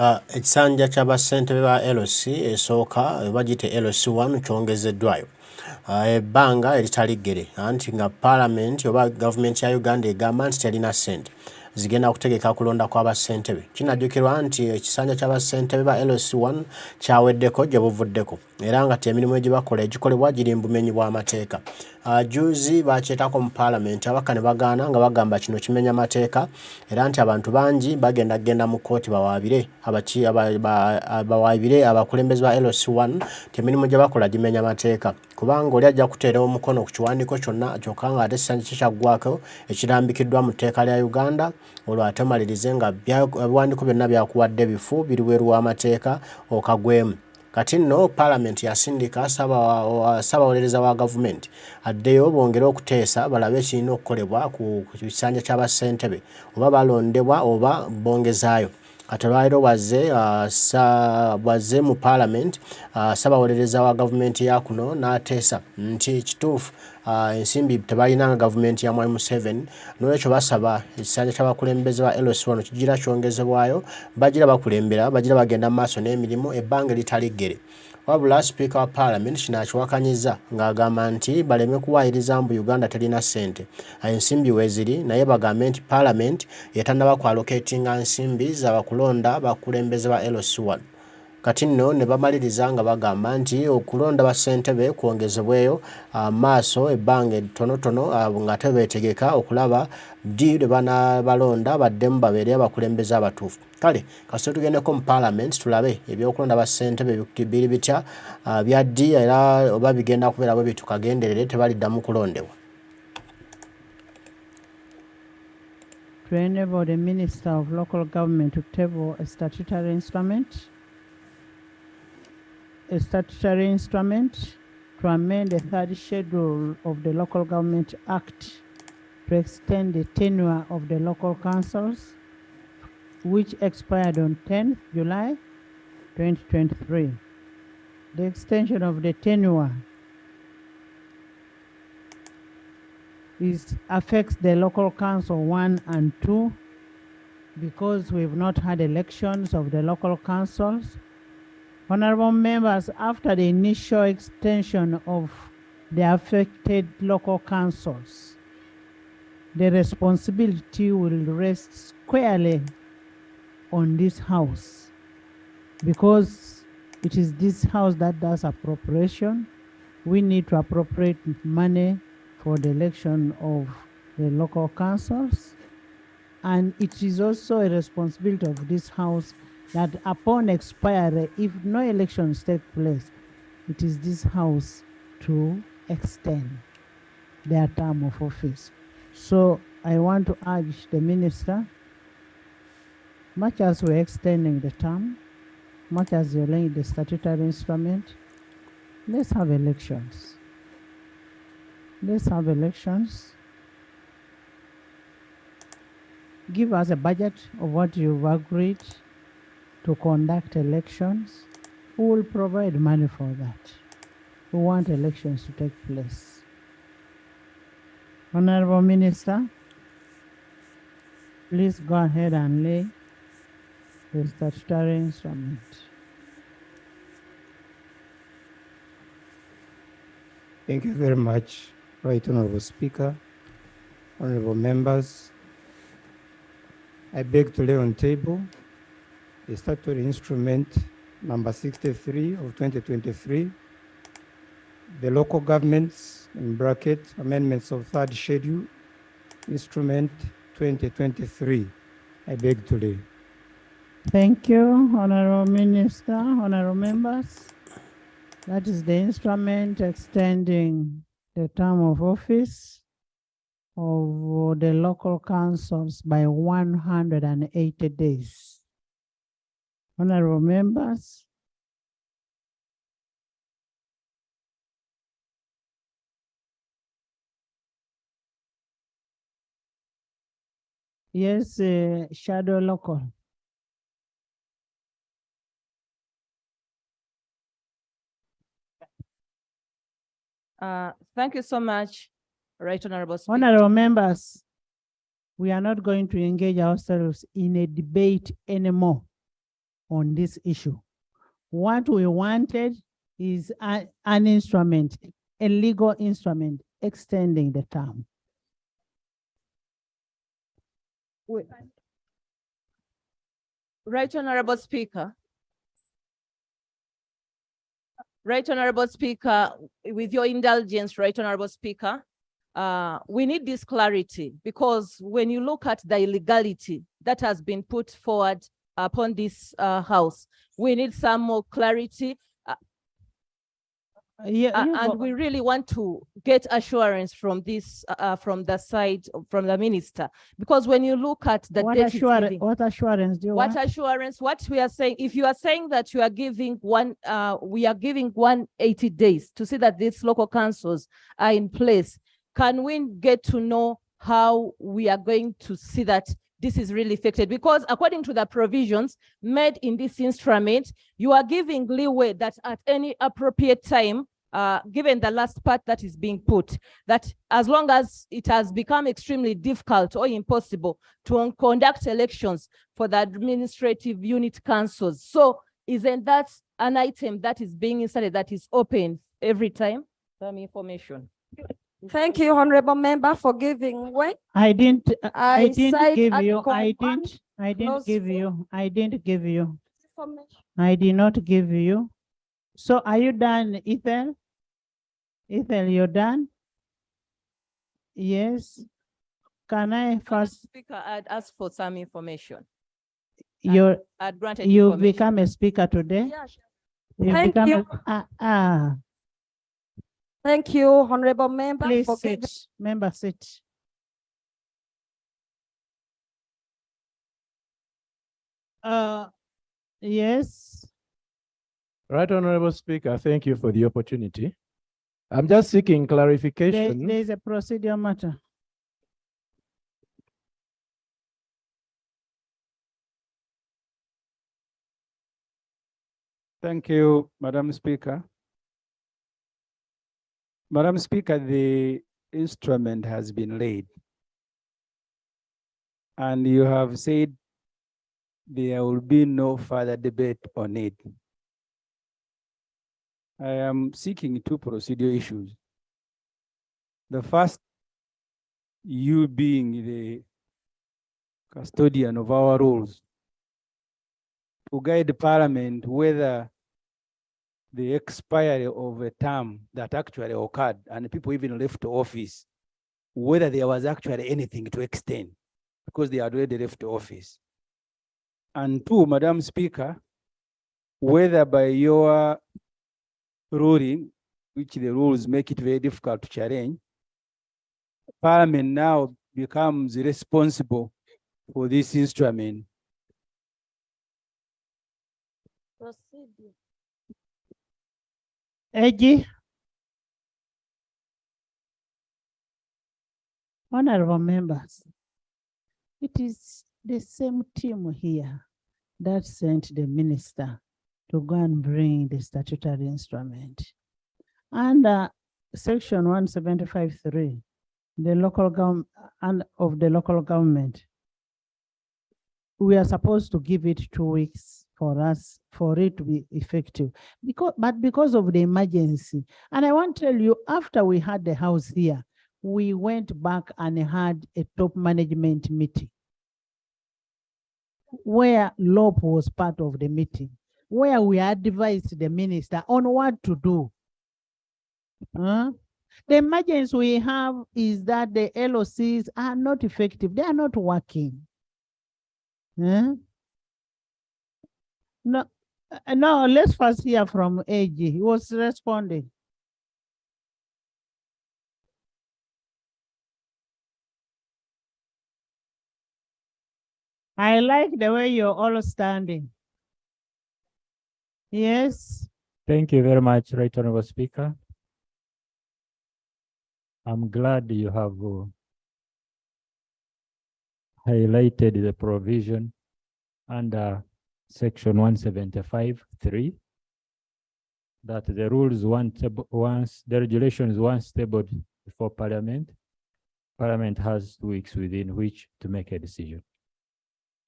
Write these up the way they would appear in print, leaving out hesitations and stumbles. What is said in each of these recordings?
Ekisanja ky'abassentebe ba LC esooka bagite LC1 kyongezeddwayo. Ebbanga eritaliggere anti nga Parliament oba Government ya Uganda egamba nti terina ssente zigenda kutegeka kulonda kw'abassentebe. Kinajjukirwa nti ekisanja ky'abassentebe ba LC1 kyaweddeko gye buvuddeko era nga emirimu gye bakola egikolebwa giri mu bumenyi bw'amateeka. Juzi bakyetako mu Parliament abaka ne bagaana nga bagamba kino kimenya amateeka era nti abantu bangi bagenda mu kkooti bawaabire bawaabire abakulembeze ba LC1 emirimu gye bakola gimenya amateeka kubanga oli ajja kuteera omukono ku kiwandiiko kyonna kyokka nga ate ekisanja kyaggwako ekirambikiddwa mu tteeka lya Uganda olwo ate malirize nga ebiwandiiko byonna byakuwadde bifu biri weeru w'amateeka okagwemu. Kati nno Parliament yasindika ssabawolereza wa gavumenti addeyo bongere okuteesa balabe ekirina okukolebwa ku kisanja ky'abassentebe oba balondebwa oba bongezaayo. Kati olwaleero wazze mu Parliament ssabawolereza wa gavumenti ya kuno n'ateesa nti kituufu ensimbi tebalina nga gavumenti ya Mwai Museveni n'olwekyo basaba ekisanja ky'abakulembeze ba LC1 kigira kyongezebwayo bagira bakulembera bagira bagenda mu maaso n'emirimu ebbanga eritaliggere. Wabula Sipiika wa Parliament kino akiwakanyiza ng'agamba nti baleme kuwaayiriza mbu Uganda terina ssente. Ensimbi weeziri naye bagambe nti Parliament yetannaba kwaloketinga nsimbi z'abakulonda bakulembeze ba LC1. Kati nno ne bamaliriza nga bagamba nti okulonda bassentebe kwongezebweyo maaso ebbanga ettonotono nga tebeetegeka okulaba ddi lwe banabalonda baddemu babeere abakulembeze abatuufu. Kale kasita tugendeko mu Parliament tulabe ebyokulonda bassentebe biri bitya bya ddi era oba bigenda kubeera bwe bitukagenderere tebaliddamu kulondebwa. To enable the Minister of Local Government to table a statutory instrument to amend the third schedule of the Local Government Act to extend the tenure of the local councils, which expired on 10th July 2023. The extension of the tenure affects the local council 1 and 2 because we've not had elections of the local councils. Honorable members, after the initial extension of the affected local councils, the responsibility will rest squarely on this House because it is this House that does appropriation. We need to appropriate money for the election of the local councils, and it is also a responsibility of this House that upon expiry, if no elections take place, it is this House to extend their term of office. So I want to urge the Minister, much as we're extending the term, much as you're laying the statutory instrument, let's have elections. Let's have elections. Give us a budget of what you've agreed to conduct elections. Who will provide money for that? We want elections to take place. Honorable Minister, please go ahead and lay the statutory instrument. Thank you very much, Right Honorable Speaker, honorable members. I beg to lay on table the statutory instrument number 63 of 2023, the local governments, in bracket, amendments of third schedule, instrument 2023. I beg to lay. Thank you, Honorable Minister, honorable members. That is the instrument extending the term of office of the local councils by 180 days. Honorable members, yes, shadow local. Thank you so much, Right Honorable Speaker. Honorable members, we are not going to engage ourselves in a debate anymore on this issue. What we wanted is an instrument, a legal instrument extending the term. Right Honorable Speaker. Right Honorable Speaker, with your indulgence, Right Honorable Speaker, we need this clarity, because when you look at the illegality that has been put forward upon this House, we need some more clarity. And we really want to get assurance from this, from the side, from the minister, because when you look at the what date assurance do you what want? assurance, what we are saying, if you are saying that you are giving we are giving 180 days to see that these local councils are in place, can we get to know how we are going to see that this is really effected? Because according to the provisions made in this instrument, you are giving leeway that at any appropriate time, given the last part that is being put, that as long as it has become extremely difficult or impossible to conduct elections for the administrative unit councils. So isn't that an item that is being inserted that is open every time? Some information. Thank you, Honorable Member, for giving way. I didn't give you. I did not give you. So are you done, Ethel? Ethel, you're done? Yes. Can I first? Speaker, I'd ask for some information. You've Granted become a speaker today? Yes. You've Thank become you. Thank you, Honorable Member. Please for sit. Member, sit. Yes. Right Honorable Speaker, thank you for the opportunity. I'm just seeking clarification. There is a procedural matter. Thank you, Madam Speaker. Madam Speaker, the instrument has been laid. And you have said there will be no further debate on it. I am seeking two procedural issues. The first, you being the custodian of our rules, to guide the Parliament whether the expiry of a term that actually occurred and people even left office, whether there was actually anything to extend because they had already left office. And two, Madam Speaker, whether by your ruling, which the rules make it very difficult to challenge, Parliament now becomes responsible for this instrument. Eji. Honorable members, it is the same team here that sent the minister to go and bring the statutory instrument. Under section 175(3), the local government and of the local government, we are supposed to give it 2 weeks for us, for it to be effective. Because of the emergency, and I want to tell you, after we had the house here, we went back and had a top management meeting where LOP was part of the meeting, where we advised the minister on what to do. The emergency we have is that the LOCs are not effective. They are not working. No, let's first hear from AG. He was responding. I like the way you're all standing. Yes. Thank you very much, Right Honorable Speaker. I'm glad you have highlighted the provision under section 175(3) that the rules the regulations once tabled before Parliament has 2 weeks within which to make a decision.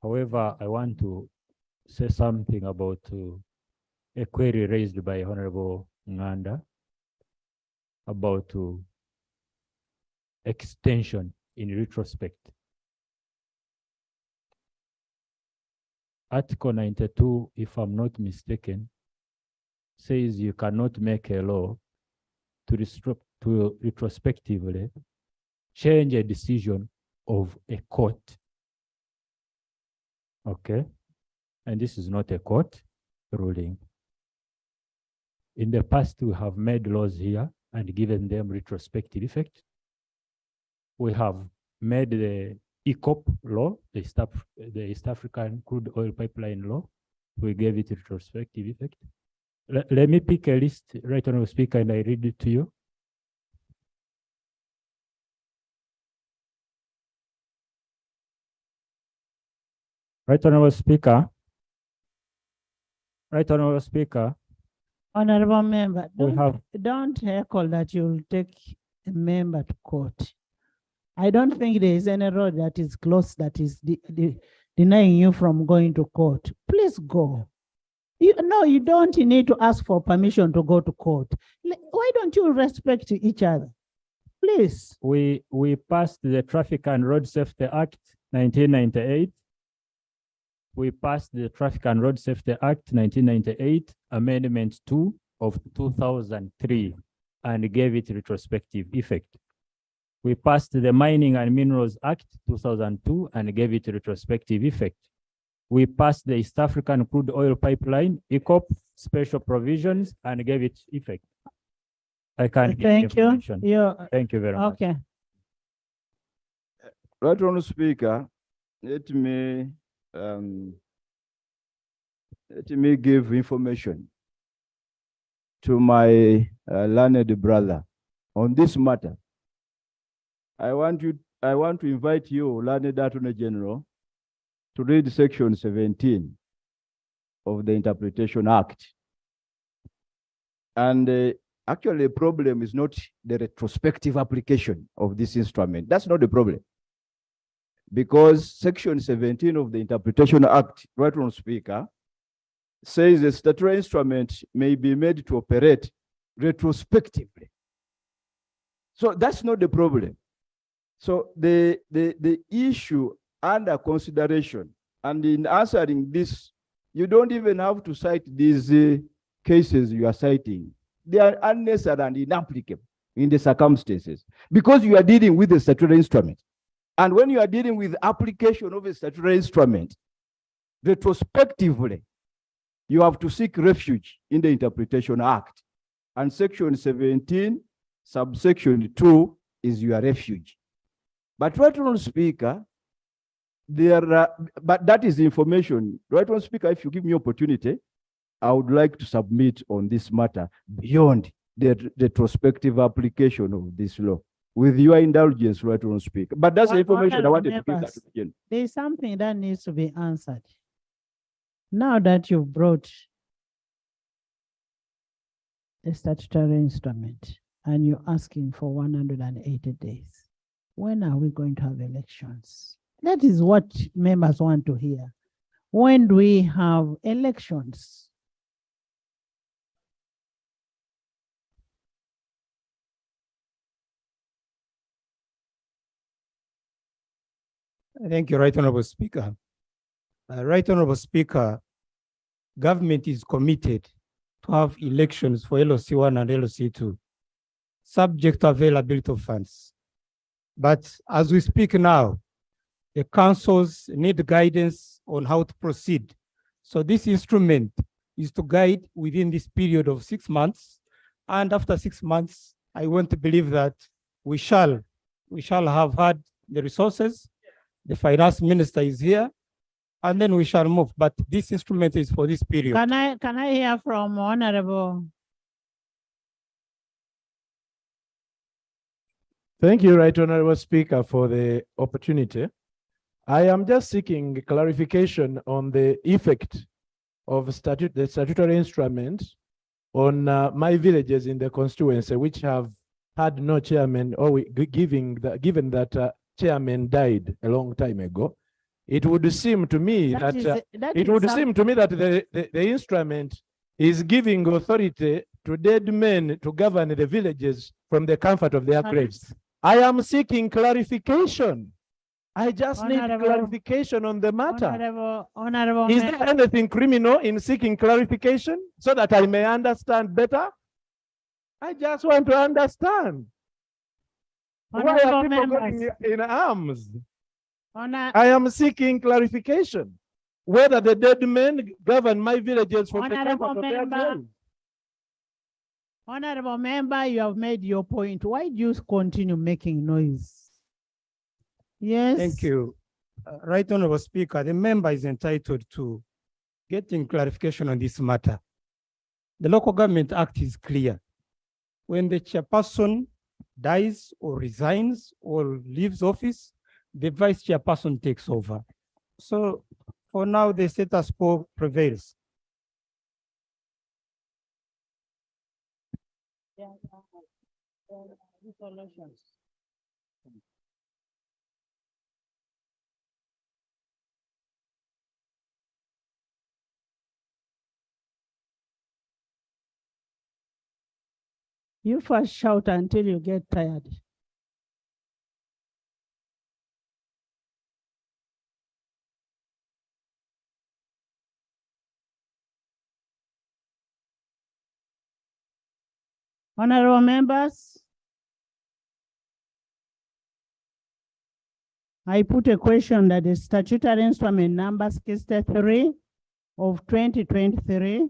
However, I want to say something about a query raised by Honorable Nganda about extension in retrospect. Article 92, if I'm not mistaken, says you cannot make a law to retrospectively change a decision of a court. Okay? And this is not a court ruling. In the past, we have made laws here and given them retrospective effect. We have made the ECOP law, the East African Crude Oil Pipeline law. We gave it retrospective effect. Let me pick a list, Right Honorable Speaker, and I read it to you. Right Honorable Speaker. Right Honorable Speaker. Honorable member, We have don't heckle that you'll take a member to court. I don't think there is any road that is closed that is denying you from going to court. Please go. You don't need to ask for permission to go to court. Why don't you respect each other? Please. we passed the Traffic and Road Safety Act 1998. We passed the Traffic and Road Safety Act 1998, Amendment 2 of 2003, and gave it retrospective effect. We passed the Mining and Minerals Act 2002 and gave it retrospective effect. We passed the East African Crude Oil Pipeline, ECOP, special provisions, and gave it effect. I can't give Thank you. information. Thank you very much. Okay. Right Honorable Speaker, let me give information to my learned brother on this matter. I want to invite you, learned Attorney General, to read section 17 of the Interpretation Act. And actually, the problem is not the retrospective application of this instrument. That's not the problem. Because section 17 of the Interpretation Act, Right Honorable Speaker, says a statutory instrument may be made to operate retrospectively. So that's not the problem. So the issue under consideration, and in answering this, you don't even have to cite these cases you are citing. They are unnecessary and inapplicable in the circumstances because you are dealing with a statutory instrument. And when you are dealing with application of a statutory instrument, retrospectively, you have to seek refuge in the Interpretation Act. And section 17, subsection 2 is your refuge. But Right Honorable Speaker, but that is information. Right Honorable Speaker, if you give me opportunity, I would like to submit on this matter beyond the retrospective application of this law. With your indulgence, Right Honorable Speaker. But that's the information I wanted to give that again. There is something that needs to be answered. Now that you've brought a statutory instrument and you're asking for 180 days, when are we going to have elections? That is what members want to hear. When do we have elections? Thank you, Right Honorable Speaker. Right Honorable Speaker, government is committed to have elections for LOC1 and LOC2, subject to availability of funds. But as we speak now, the councils need guidance on how to proceed. So this instrument is to guide within this period of 6 months. And after 6 months, I want to believe that we shall have had the resources. The finance minister is here, and then we shall move. But this instrument is for this period. Can I hear from Honorable? Thank you, Right Honorable Speaker, for the opportunity. I am just seeking clarification on the effect of the statutory instrument on my villages in the constituency, which have had no chairman, or given that chairman died a long time ago. it would seem to me that the instrument is giving authority to dead men to govern the villages from the comfort of their graves. I am seeking clarification. I just need clarification on the matter. Honorable Is there anything criminal in seeking clarification so that I may understand better? I just want to understand. Why are people going in arms? I am seeking clarification whether the dead men govern my villages from the comfort of their graves. Honorable member, you have made your point. Why do you continue making noise? Yes. Thank you. Right Honorable Speaker, the member is entitled to getting clarification on this matter. The Local Government Act is clear. When the chairperson dies or resigns or leaves office, the vice chairperson takes over. So for now, the status quo prevails. You first shout until you get tired. Honorable members, I put a question that the statutory instrument number 63 of 2023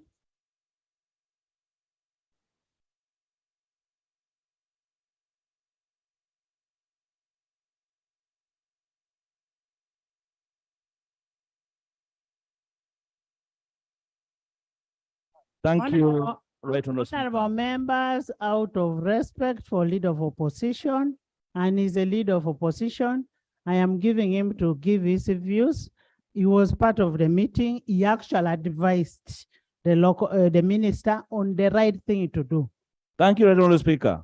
Thank you. Right, Honorable members, out of respect for leader of opposition, and he's a leader of opposition, I am giving him to give his views. He was part of the meeting. He actually advised the minister on the right thing to do. Thank you, Honorable Speaker.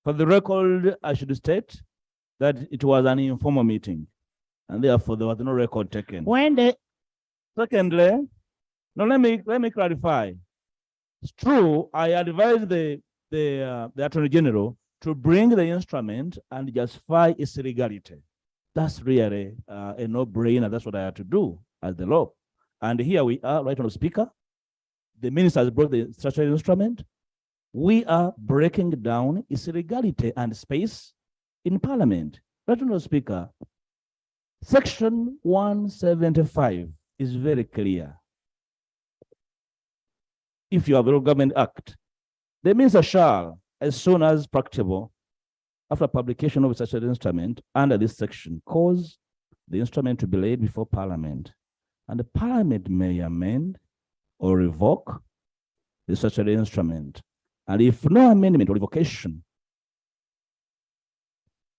For the record, I should state that it was an informal meeting, and therefore there was no record taken. Secondly, now let me clarify. It's true, I advised the Attorney General to bring the instrument and justify its legality. That's really a no-brainer. That's what I had to do as the law. And here we are, right, Honorable Speaker. The minister has brought the statutory instrument. We are breaking down its legality and space in Parliament. Right, Honorable Speaker, Section 175 is very clear. If you have a Government Act, the minister shall, as soon as practicable, after publication of such an instrument under this section, cause the instrument to be laid before Parliament. And the Parliament may amend or revoke the statutory instrument. And if no amendment or revocation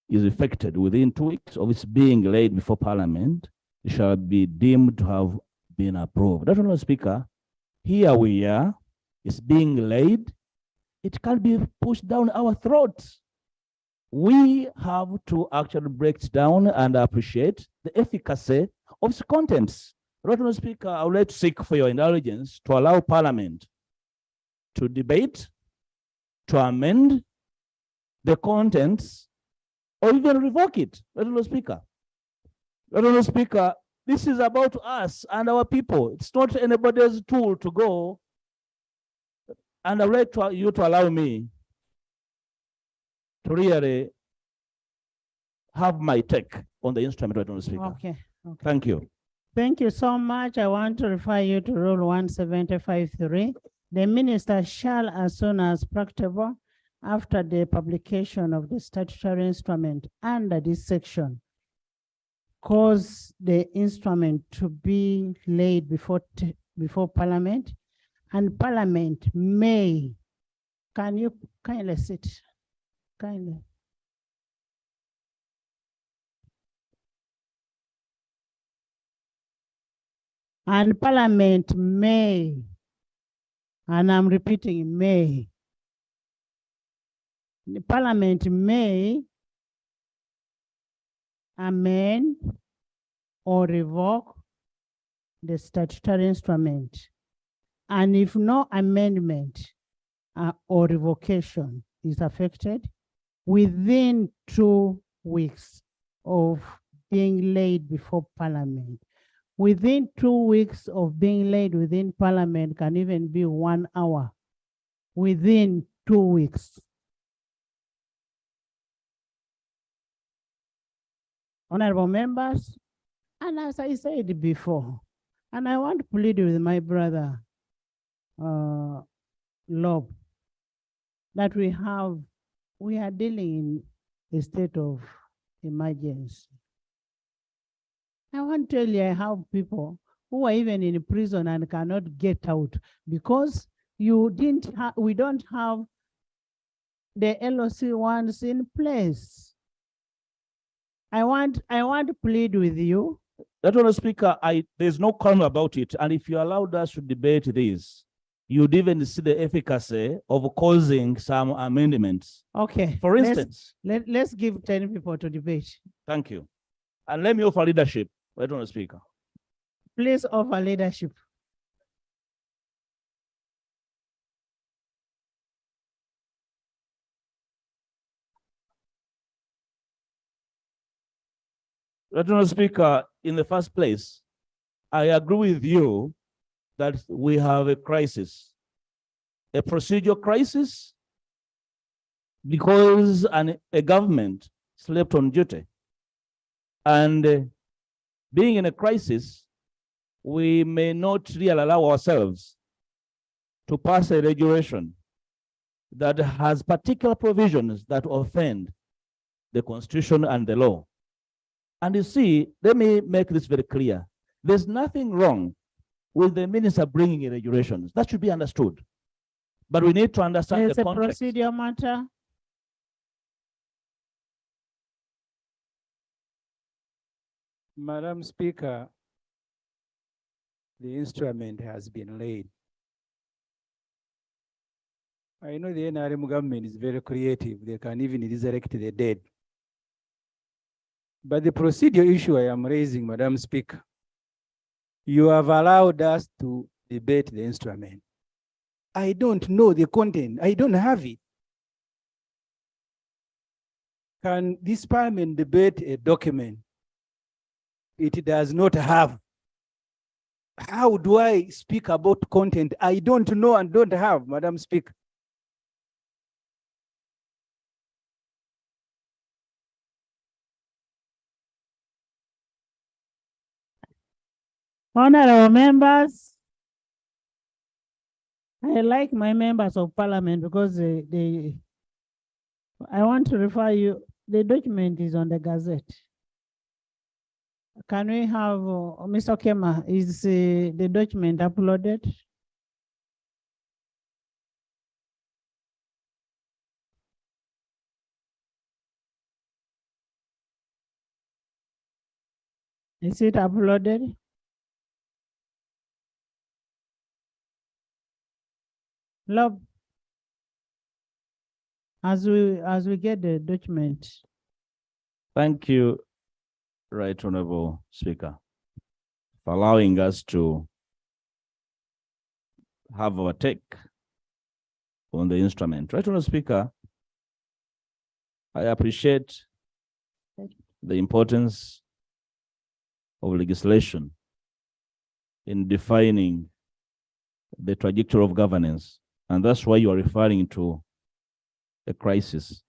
is effected within 2 weeks of its being laid before Parliament, it shall be deemed to have been approved. That's Honorable Speaker. Here we are, it's being laid. It can't be pushed down our throats. We have to actually break it down and appreciate the efficacy of its contents. Honorable Speaker, I would like to seek for your indulgence to allow Parliament to debate, to amend the contents, or even revoke it. Honorable Speaker. Honorable Speaker, this is about us and our people. It's not anybody's tool to go. And I would like you to allow me to really have my take on the instrument, Honorable Speaker. Okay. Thank you. Thank you so much. I want to refer you to Rule 175.3. The minister shall, as soon as practicable, after the publication of the statutory instrument under this section, cause the instrument to be laid before Parliament, and Parliament may, can you kindly sit? Kindly. And Parliament may, and I'm repeating, may. The Parliament may amend or revoke the statutory instrument. And if no amendment or revocation is affected, within 2 weeks of being laid before Parliament, within 2 weeks of being laid within Parliament can even be 1 hour, within 2 weeks. Honorable members, and as I said before, and I want to plead with my brother, Lob, that we are dealing in a state of emergency. I want to tell you, I have people who are even in prison and cannot get out because we don't have the LOC ones in place. I want to plead with you. Honorable Speaker, there's no comment about it. And if you allowed us to debate this, you'd even see the efficacy of causing some amendments. Okay. For instance. Let's give 10 people to debate. Thank you. And let me offer leadership, Honorable Speaker. Please offer leadership. Honorable Speaker, in the first place, I agree with you that we have a crisis, a procedural crisis, because a government slept on duty. And being in a crisis, we may not really allow ourselves to pass a regulation that has particular provisions that offend the Constitution and the law. And you see, let me make this very clear. There's nothing wrong with the minister bringing in regulations. That should be understood. But we need to understand the context. It's a procedural matter. Madam Speaker, the instrument has been laid. I know the NRM government is very creative. They can even resurrect the dead. But the procedural issue I am raising, Madam Speaker, you have allowed us to debate the instrument. I don't know the content. I don't have it. Can this Parliament debate a document it does not have? How do I speak about content I don't know and don't have, Madam Speaker? Honorable members, I like my members of Parliament because I want to refer you, the document is on the Gazette. Can we have, Mr. Kema, is the document uploaded? Is it uploaded? Lob, as we get the document. Thank you, Right Honorable Speaker, for allowing us to have our take on the instrument. Right Honorable Speaker, I appreciate the importance of legislation in defining the trajectory of governance. And that's why you are referring to a crisis.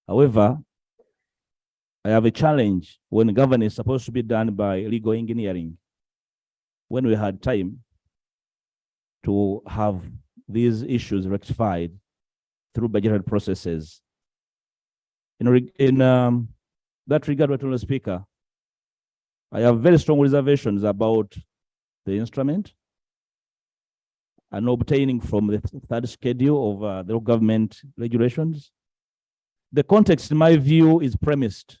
However, I have a challenge when governance is supposed to be done by legal engineering. When we had time to have these issues rectified through budgetary processes. In that regard, Honorable Speaker, I have very strong reservations about the instrument and obtaining from the third schedule of the government regulations. The context, in my view, is premised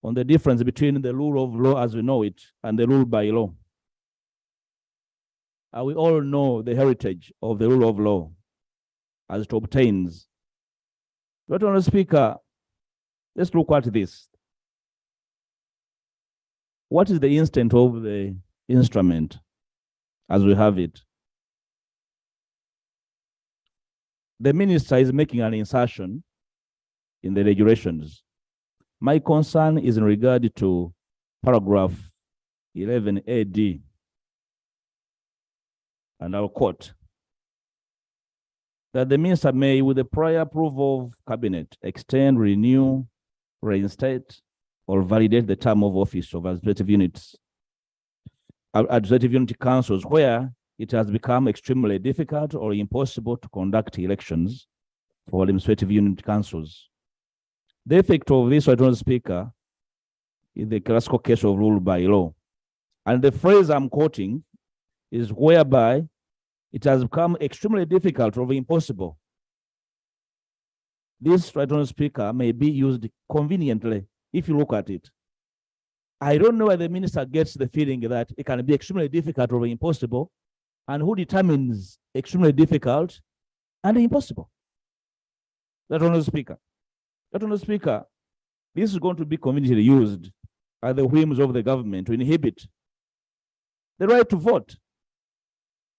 on the difference between the rule of law as we know it and the rule by law. We all know the heritage of the rule of law as it obtains. But, Honorable Speaker, let's look at this. What is the intent of the instrument as we have it? The minister is making an insertion in the regulations. My concern is in regard to paragraph 11 AD, and I'll quote, that the minister may, with the prior approval of cabinet, extend, renew, reinstate, or validate the term of office of administrative units, administrative unit councils, where it has become extremely difficult or impossible to conduct elections for administrative unit councils. The effect of this, Speaker, is the classical case of rule by law. And the phrase I'm quoting is whereby it has become extremely difficult or impossible. This, Speaker, may be used conveniently if you look at it. I don't know where the minister gets the feeling that it can be extremely difficult or impossible, and who determines extremely difficult and impossible. Speaker. Speaker, this is going to be conveniently used at the whims of the government to inhibit the right to vote.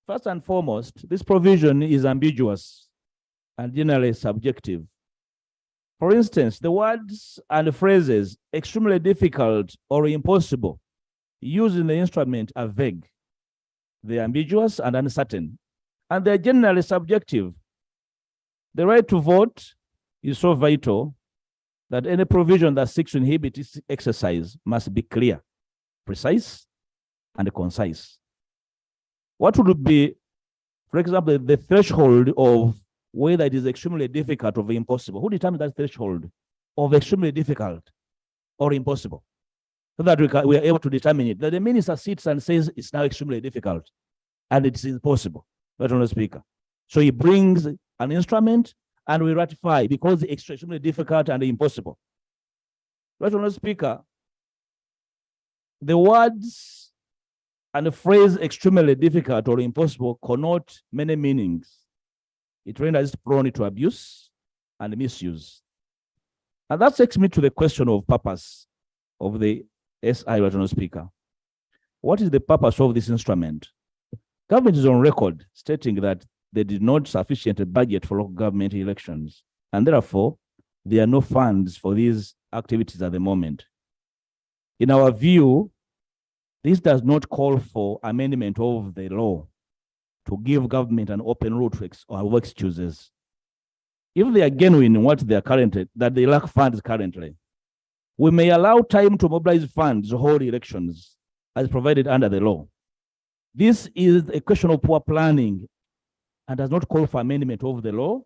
First and foremost, this provision is ambiguous and generally subjective. For instance, the words and phrases extremely difficult or impossible used in the instrument are vague. They are ambiguous and uncertain, and they're generally subjective. The right to vote is so vital that any provision that seeks to inhibit its exercise must be clear, precise, and concise. What would be, for example, the threshold of whether it is extremely difficult or impossible? Who determines that threshold of extremely difficult or impossible? So that we are able to determine it. That the minister sits and says it's now extremely difficult and it's impossible, Speaker. So he brings an instrument and we ratify because it's extremely difficult and impossible. Speaker, the words and the phrase extremely difficult or impossible connote many meanings. It renders it prone to abuse and misuse. And that takes me to the question of purpose of the SI, Speaker. What is the purpose of this instrument? Government is on record stating that they did not sufficiently budget for local government elections, and therefore there are no funds for these activities at the moment. In our view, this does not call for amendment of the law to give government an open route or excuses. If they are genuine in what they are currently, that they lack funds currently, we may allow time to mobilize funds to hold elections as provided under the law. This is a question of poor planning and does not call for amendment of the law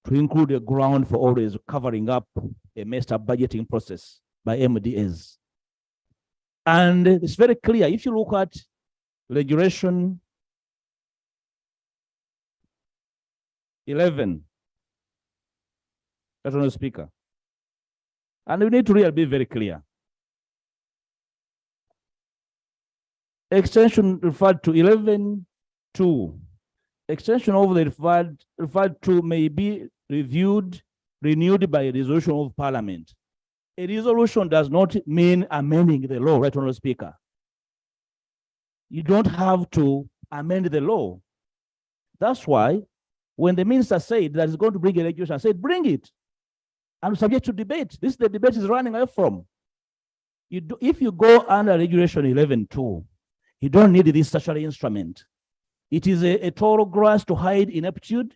to include a ground for always covering up a messed up budgeting process by MDAs. And it's very clear, if you look at regulation 11, Speaker, and we need to really be very clear. Extension referred to 11.2. Extension of the referred to may be renewed by a resolution of Parliament. A resolution does not mean amending the law, Speaker. You don't have to amend the law. That's why when the minister said that he's going to bring a regulation, I said, bring it. And subject to debate. This is the debate is running away from. If you go under regulation 11.2, you don't need this statutory instrument. It is a total grass to hide ineptitude.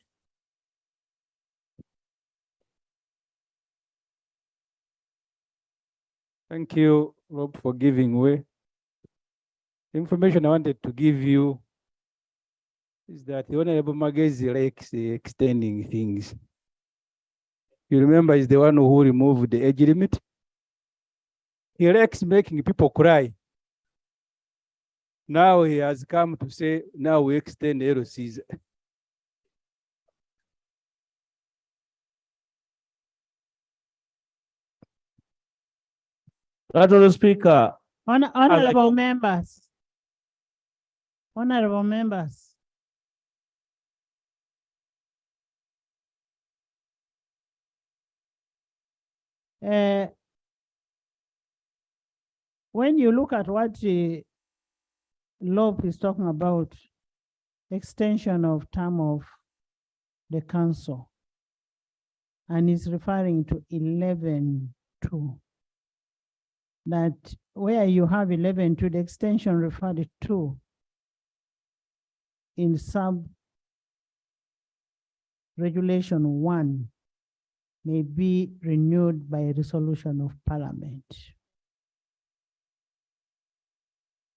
Thank you, Rob, for giving way. The information I wanted to give you is that the Honorable Magyezi likes extending things. You remember he's the one who removed the age limit. He likes making people cry. Now he has come to say, now we extend LCs. Speaker. Honorable members. Honorable members. when you look at what Lope is talking about, extension of term of the council, and is referring to 11.2, that where you have 11.2, the extension referred to in sub regulation 1 may be renewed by a resolution of parliament.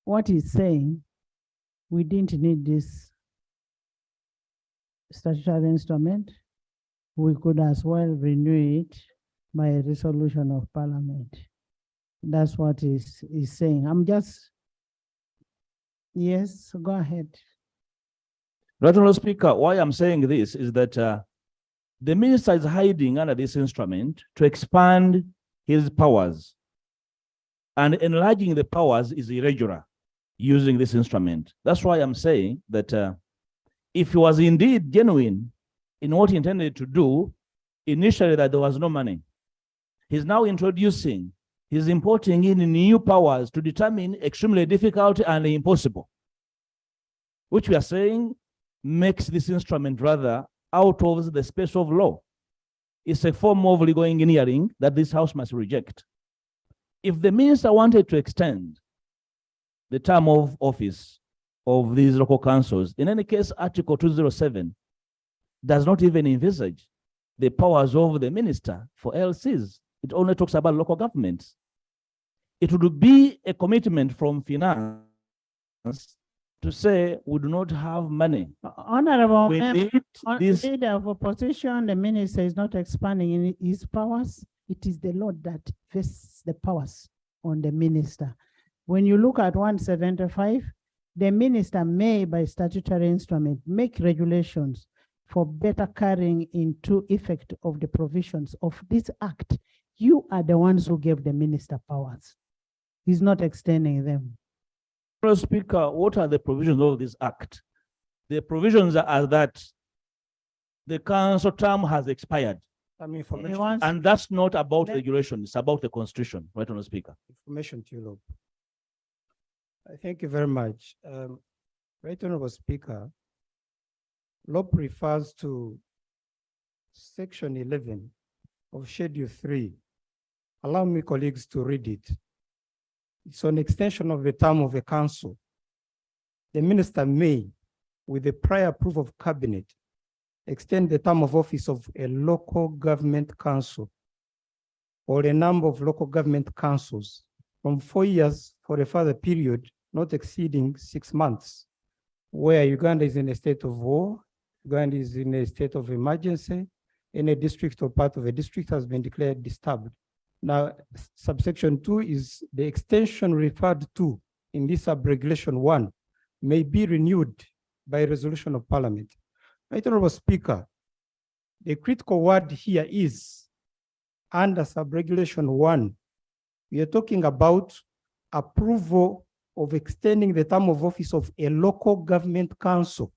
What he's saying, we didn't need this statutory instrument. We could as well renew it by a resolution of parliament. That's what he's saying. I'm just, yes, go ahead. Right, Honourable Speaker, why I'm saying this is that the minister is hiding under this instrument to expand his powers, and enlarging the powers is irregular using this instrument. That's why I'm saying that if he was indeed genuine in what he intended to do, initially that there was no money, he's now introducing, he's importing in new powers to determine extremely difficult and impossible, which we are saying makes this instrument rather out of the space of law. It's a form of legal engineering that this House must reject. If the minister wanted to extend the term of office of these local councils, in any case, Article 207 does not even envisage the powers of the minister for LCs. It only talks about local governments. It would be a commitment from finance to say we do not have money. Honorable We need this. Leader of opposition, the minister is not expanding in his powers. It is the law that vests the powers on the minister. When you look at 175, the minister may, by statutory instrument, make regulations for better carrying into effect of the provisions of this act. You are the ones who gave the minister powers. He's not extending them. Mr. Speaker, what are the provisions of this act? The provisions are that the council term has expired. And that's not about regulation, it's about the constitution, right, Honourable Speaker. Information to you, Lope. Thank you very much. Right, Honourable Speaker, Lope refers to Section 11 of Schedule 3. Allow me, colleagues, to read it. It's an extension of the term of a council. The minister may, with the prior approval of cabinet, extend the term of office of a local government council or a number of local government councils from 4 years for a further period not exceeding 6 months, where Uganda is in a state of war, Uganda is in a state of emergency, and a district or part of a district has been declared disturbed. Now, subsection 2 is the extension referred to in this subregulation 1 may be renewed by a resolution of parliament. Right, Honourable Speaker, the critical word here is under subregulation 1, we are talking about approval of extending the term of office of a local government council.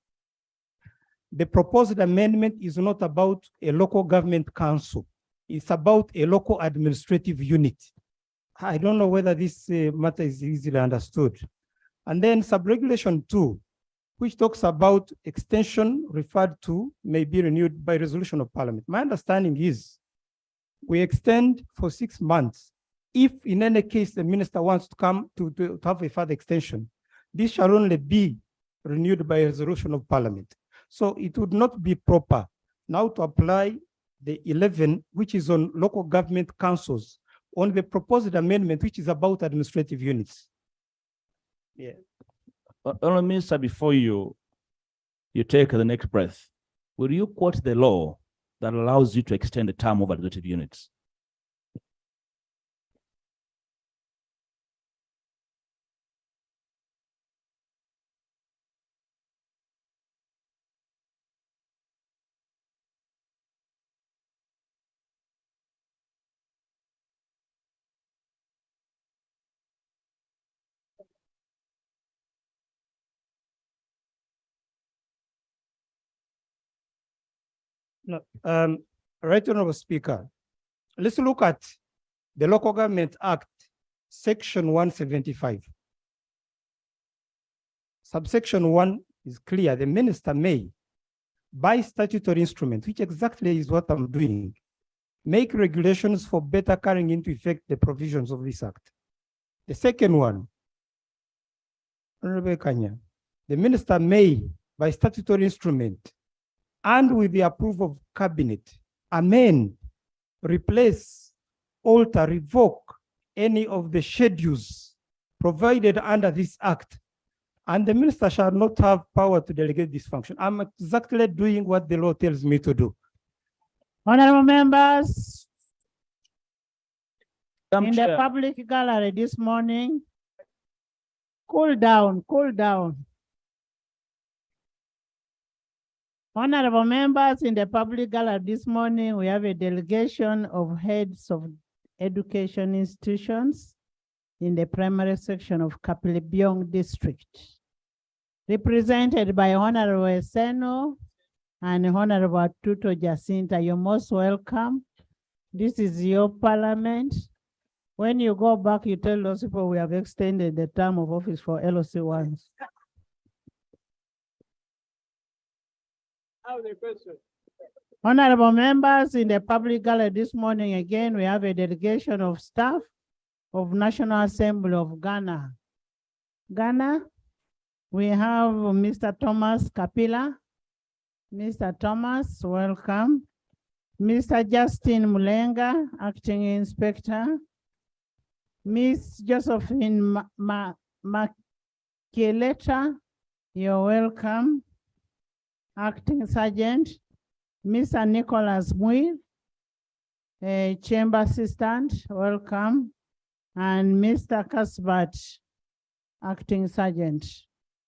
The proposed amendment is not about a local government council. It's about a local administrative unit. I don't know whether this matter is easily understood. And then subregulation 2, which talks about extension referred to may be renewed by resolution of parliament. My understanding is we extend for 6 months. If in any case the minister wants to come to have a further extension, this shall only be renewed by a resolution of parliament. So it would not be proper now to apply the 11, which is on local government councils, on the proposed amendment, which is about administrative units. Yeah. Honourable Minister, before you take the next breath, will you quote the law that allows you to extend the term of administrative units? No, Right, Honourable Speaker, let's look at the Local Government Act, Section 175. Subsection 1 is clear. The minister may, by statutory instrument, which exactly is what I'm doing, make regulations for better carrying into effect the provisions of this act. The second one, Honorable Kanya, the minister may, by statutory instrument, and with the approval of cabinet, amend, replace, alter, revoke any of the schedules provided under this act, and the minister shall not have power to delegate this function. I'm exactly doing what the law tells me to do. Honorable members, Madam in the Chair, public gallery this morning, cool down, cool down. Honorable members, in the public gallery this morning, we have a delegation of heads of education institutions in the primary section of Kapilibyong district, represented by Honorable Seno and Honorable Tuto Jacinta. You're most welcome. This is your parliament. When you go back, you tell those people we have extended the term of office for LOC1s. Honorable members, in the public gallery this morning, again, we have a delegation of staff of National Assembly of Ghana. Ghana, we have Mr. Thomas Kapila. Mr. Thomas, welcome. Mr. Justin Mulenga, Acting Inspector. Miss Josephine Makeleta, you're welcome. Acting Sergeant. Mr. Nicholas Muir, Chamber Assistant, welcome. And Mr. Kasbat, Acting Sergeant.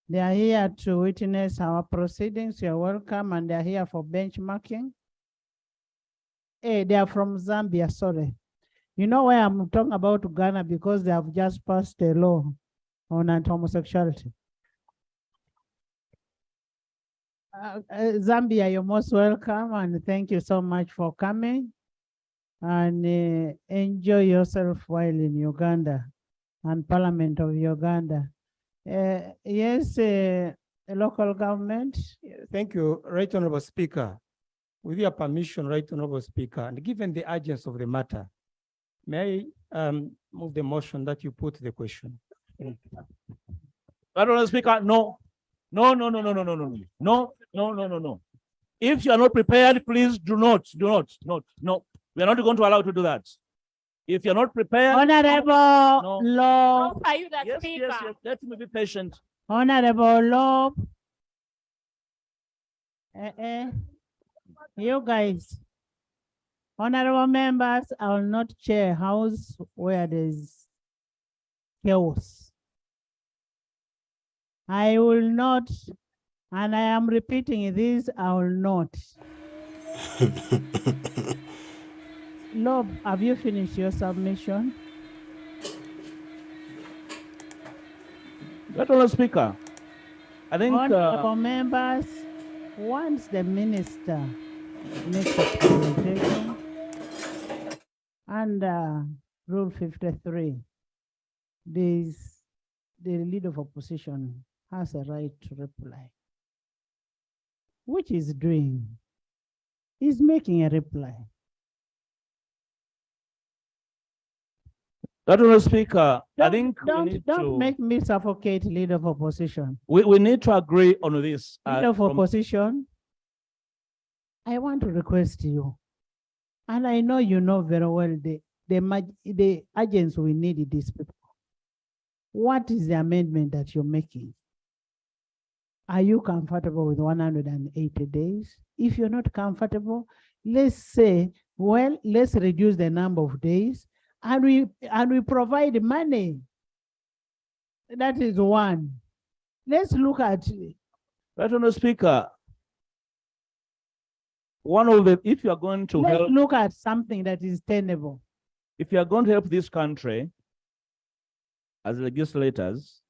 They are here to witness our proceedings. You're welcome, and they're here for benchmarking. Hey, they are from Zambia, sorry. You know why I'm talking about Ghana? Because they have just passed a law on anti-homosexuality. Zambia, you're most welcome, and thank you so much for coming. And enjoy yourself while in Uganda and Parliament of Uganda. Yes, local government. Thank you, Right Honorable Speaker. With your permission, Right Honorable Speaker, and given the urgency of the matter, may I move the motion that you put the question? Right Honorable Speaker, no. No. If you are not prepared, please do not. No. We are not going to allow you to do that. If you're not prepared. Honorable Law. Yes. Let me be patient. Honorable Law. You guys. Honorable members, I will not chair house where there's chaos. I will not, and I am repeating this, I will not. Lob, have you finished your submission? Right Honorable Speaker, I think Honorable members, once the minister makes a presentation under Rule 53, the leader of opposition has a right to reply. Which is doing? He's making a reply. Right Honorable Speaker, I think don't make me suffocate leader of opposition. We need to agree on this. Leader of opposition, I want to request you, and I know you know very well the agents we need these people. What is the amendment that you're making? Are you comfortable with 180 days? If you're not comfortable, let's say, well, let's reduce the number of days and we provide money. That is one. Let's look at. Right Honorable Speaker, one of the, if you are going to let's help, look at something that is tenable. if you are going to help this country as legislators,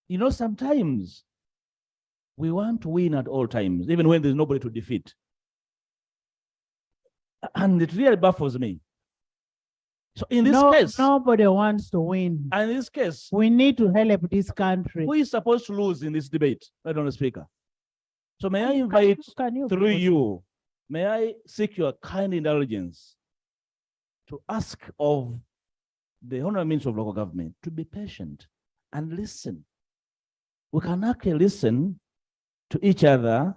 you know, sometimes we want to win at all times, even when there's nobody to defeat. And it really baffles me. So in this case, Nobody wants to win. and in this case, We need to help this country. who is supposed to lose in this debate? Right, Honorable Speaker. So may I invite through you, may I seek your kind indulgence to ask of the Honorable Minister of Local Government to be patient and listen. We can actually listen to each other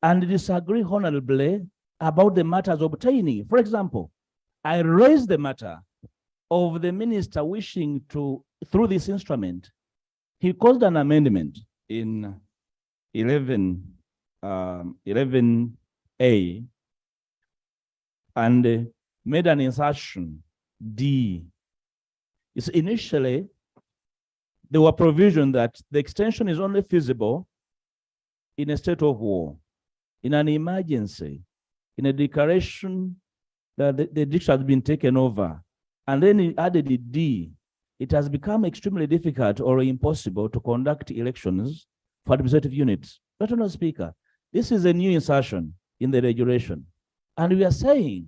and disagree honorably about the matters obtaining. For example, I raised the matter of the minister wishing to, through this instrument, he caused an amendment in 11A and made an insertion D. It's initially, there were provision that the extension is only feasible in a state of war, in an emergency, in a declaration that the district has been taken over. And then he added a D. It has become extremely difficult or impossible to conduct elections for administrative units. Honorable Speaker, this is a new insertion in the regulation. And we are saying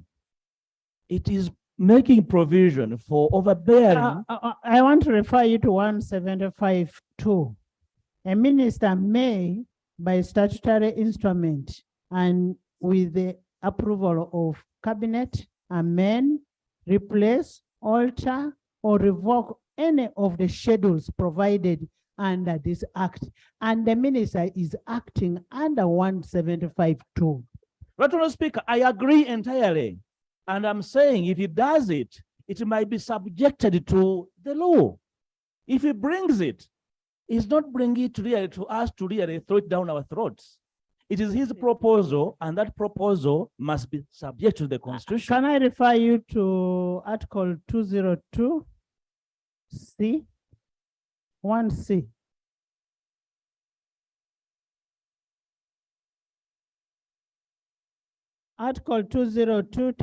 it is making provision for overbearing. I want to refer you to 175(2). A minister may, by statutory instrument and with the approval of cabinet, amend, replace, alter, or revoke any of the schedules provided under this act. And the minister is acting under 175(2). Honorable Speaker, I agree entirely. And I'm saying if he does it, it might be subjected to the law. If he brings it, he's not bringing it really to us to really throw it down our throats. It is his proposal, and that proposal must be subject to the Constitution. Can I refer you to Article 202C, 1C? Article 202,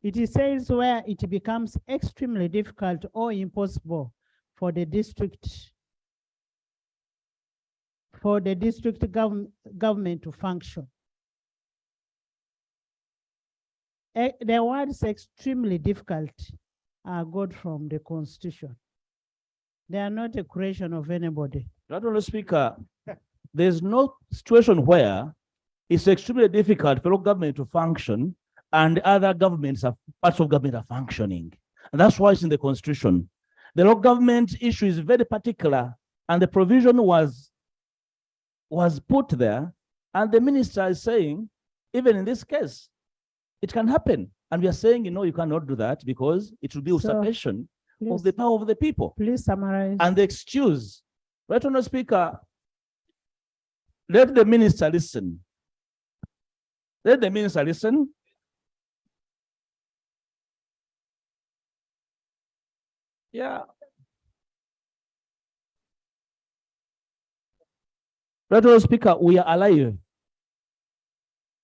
it says where it becomes extremely difficult or impossible for the district government to function. The words extremely difficult are got from the Constitution. They are not a creation of anybody. Honorable Speaker, there's no situation where it's extremely difficult for local government to function and other governments, parts of government are functioning. And that's why it's in the Constitution. The local government issue is very particular, and the provision was put there, and the minister is saying, even in this case, it can happen. And we are saying, you know, you cannot do that because it will be usurpation of the power of the people. Please summarize. And the excuse. Right, Honorable Speaker, let the minister listen. Let the minister listen. Yeah. Right, Honorable Speaker, we are alive.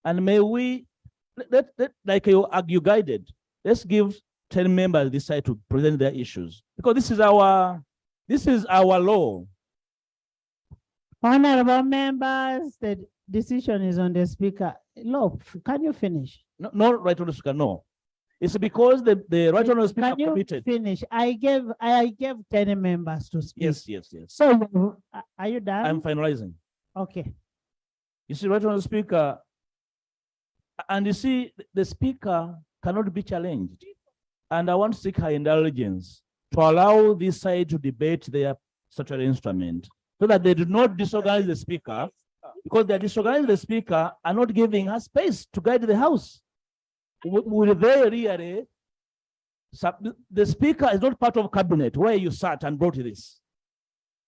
And may we, like you guided, let's give 10 members decide to present their issues. Because this is our law. Honorable members, the decision is on the speaker. Look, can you finish? No, right, Honorable Speaker, no. It's because the right Honorable Speaker can you committed. Finish. I gave 10 members to speak. Yes. So are you done? I'm finalizing. Okay. You see, right Honorable Speaker, and you see, the speaker cannot be challenged. And I want to seek her indulgence to allow this side to debate their statutory instrument so that they do not disorganize the speaker, because they are disorganizing the speaker and not giving her space to guide the house. Will they really, the speaker is not part of cabinet where you sat and brought this.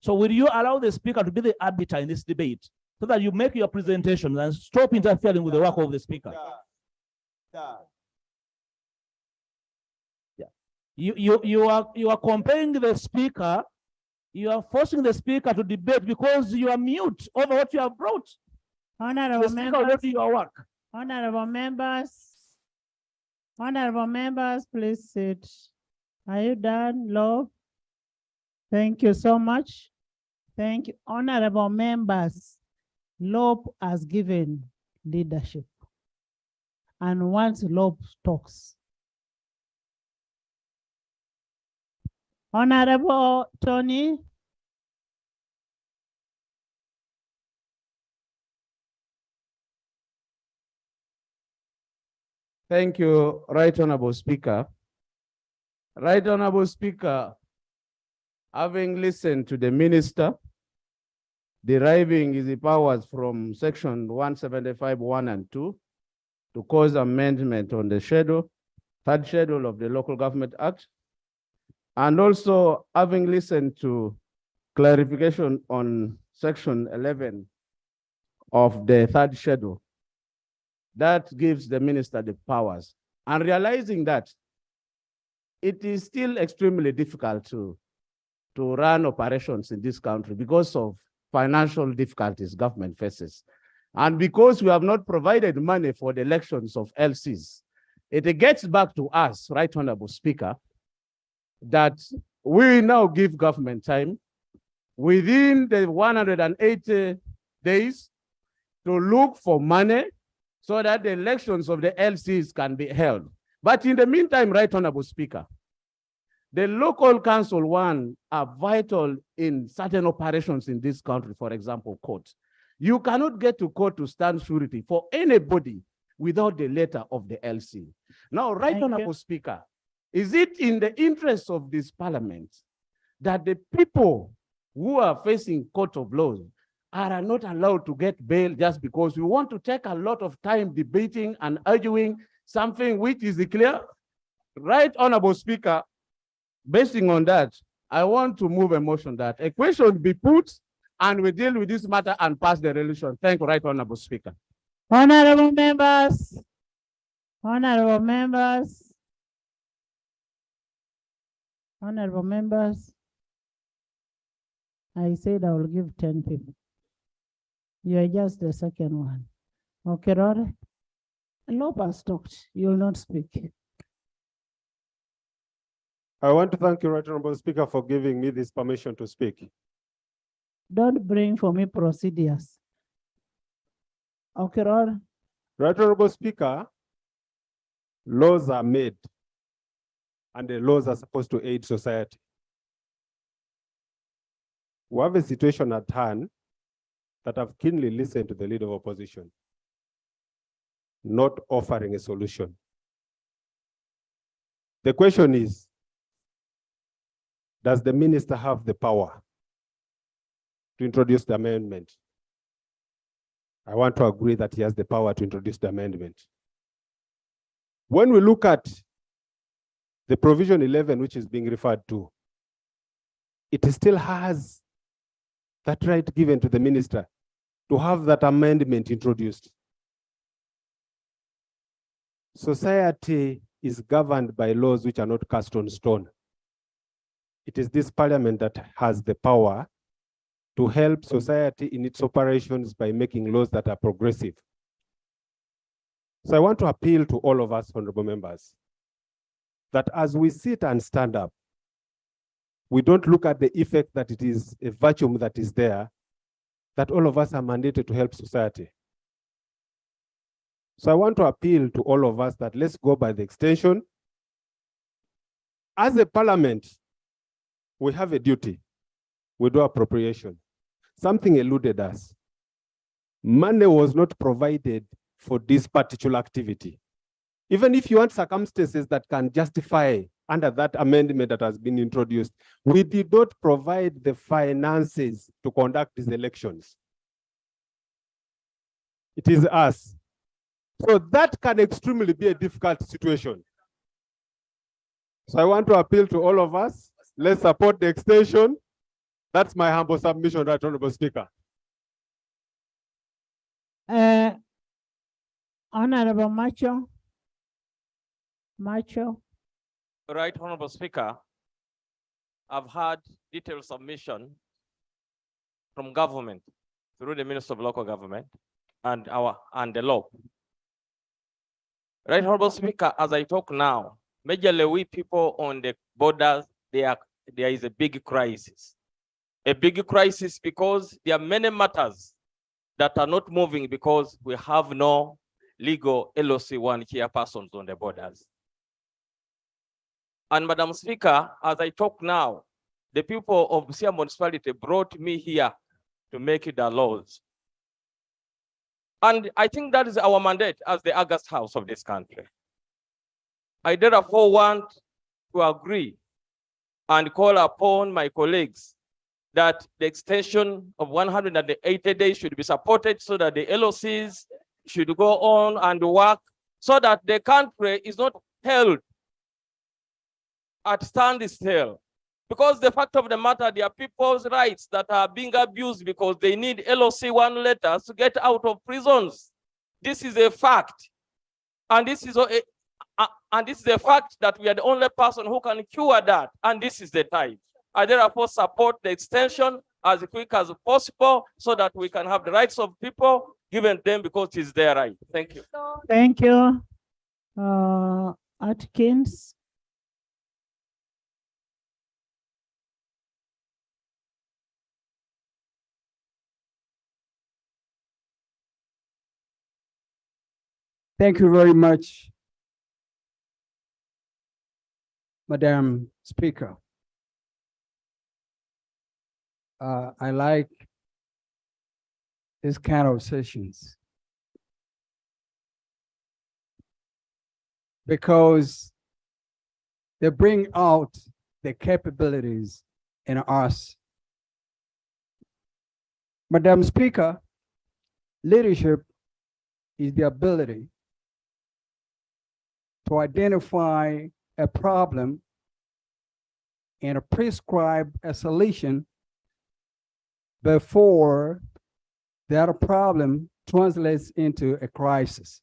So will you allow the speaker to be the arbiter in this debate so that you make your presentation and stop interfering with the work of the speaker? You are comparing the speaker, you are forcing the speaker to debate because you are mute over what you have brought. Honorable members, do your work. Honorable members, please sit. Are you done, Love? Thank you so much. Thank you. Honorable members, Loeb has given leadership. And once Loeb talks, Honorable Tony. Thank you, Right Honorable Speaker. Right Honorable Speaker, having listened to the Minister, deriving his powers from Section 175(1) and 2 to cause amendment on the third schedule of the Local Government Act, and also having listened to clarification on Section 11 of the third schedule, that gives the Minister the powers. And realizing that it is still extremely difficult to run operations in this country because of financial difficulties government faces. And because we have not provided money for the elections of LCs, it gets back to us, Right Honorable Speaker, that we now give government time within the 180 days to look for money so that the elections of the LCs can be held. But in the meantime, Right Honorable Speaker, the local council are vital in certain operations in this country, for example, courts. You cannot get to court to stand surety for anybody without the letter of the LC. Now, Right Honorable Speaker, is it in the interest of this parliament that the people who are facing court of laws are not allowed to get bail just because we want to take a lot of time debating and arguing something which is clear? Right Honorable Speaker, basing on that, I want to move a motion that a question be put and we deal with this matter and pass the resolution. Thank you, Right Honorable Speaker. Honorable members. Honorable members. Honorable members. I said I will give 10 people. You are just the second one. Okay, Rod? Lope has talked. You will not speak. I want to thank you, Right Honorable Speaker, for giving me this permission to speak. Don't bring for me procedures. Okay, Rod? Right Honorable Speaker, laws are made and the laws are supposed to aid society. We have a situation at hand that I've keenly listened to the leader of opposition, not offering a solution. The question is, does the minister have the power to introduce the amendment? I want to agree that he has the power to introduce the amendment. When we look at the provision 11, which is being referred to, it still has that right given to the minister to have that amendment introduced. Society is governed by laws which are not cast on stone. It is this parliament that has the power to help society in its operations by making laws that are progressive. So I want to appeal to all of us, honorable members, that as we sit and stand up, we don't look at the effect that it is a vacuum that is there, that all of us are mandated to help society. So I want to appeal to all of us that let's go by the extension. As a parliament, we have a duty. We do appropriation. Something eluded us. Money was not provided for this particular activity. Even if you want circumstances that can justify under that amendment that has been introduced, we did not provide the finances to conduct these elections. It is us. So that can extremely be a difficult situation. So I want to appeal to all of us. Let's support the extension. That's my humble submission, Right Honorable Speaker. Honorable Macho. Right Honorable Speaker, I've had detailed submission from government through the Minister of Local Government and the law. Right Honorable Speaker, as I talk now, majorly we people on the borders, there is a big crisis. A big crisis because there are many matters that are not moving because we have no legal LOC1 chairpersons on the borders. And Madam Speaker, as I talk now, the people of Busia municipality brought me here to make it the laws. And I think that is our mandate as the August House of this country. I therefore want to agree and call upon my colleagues that the extension of 180 days should be supported so that the LOCs should go on and work so that the country is not held at standstill. Because the fact of the matter, there are people's rights that are being abused because they need LOC 1 letters to get out of prisons. This is a fact. And this is a fact that we are the only person who can cure that. And this is the time. I therefore support the extension as quick as possible so that we can have the rights of people given them because it is their right. Thank you. Thank you. Atkins. Thank you very much, Madam Speaker. I like this kind of sessions because they bring out the capabilities in us. Madam Speaker, leadership is the ability to identify a problem and prescribe a solution before that problem translates into a crisis.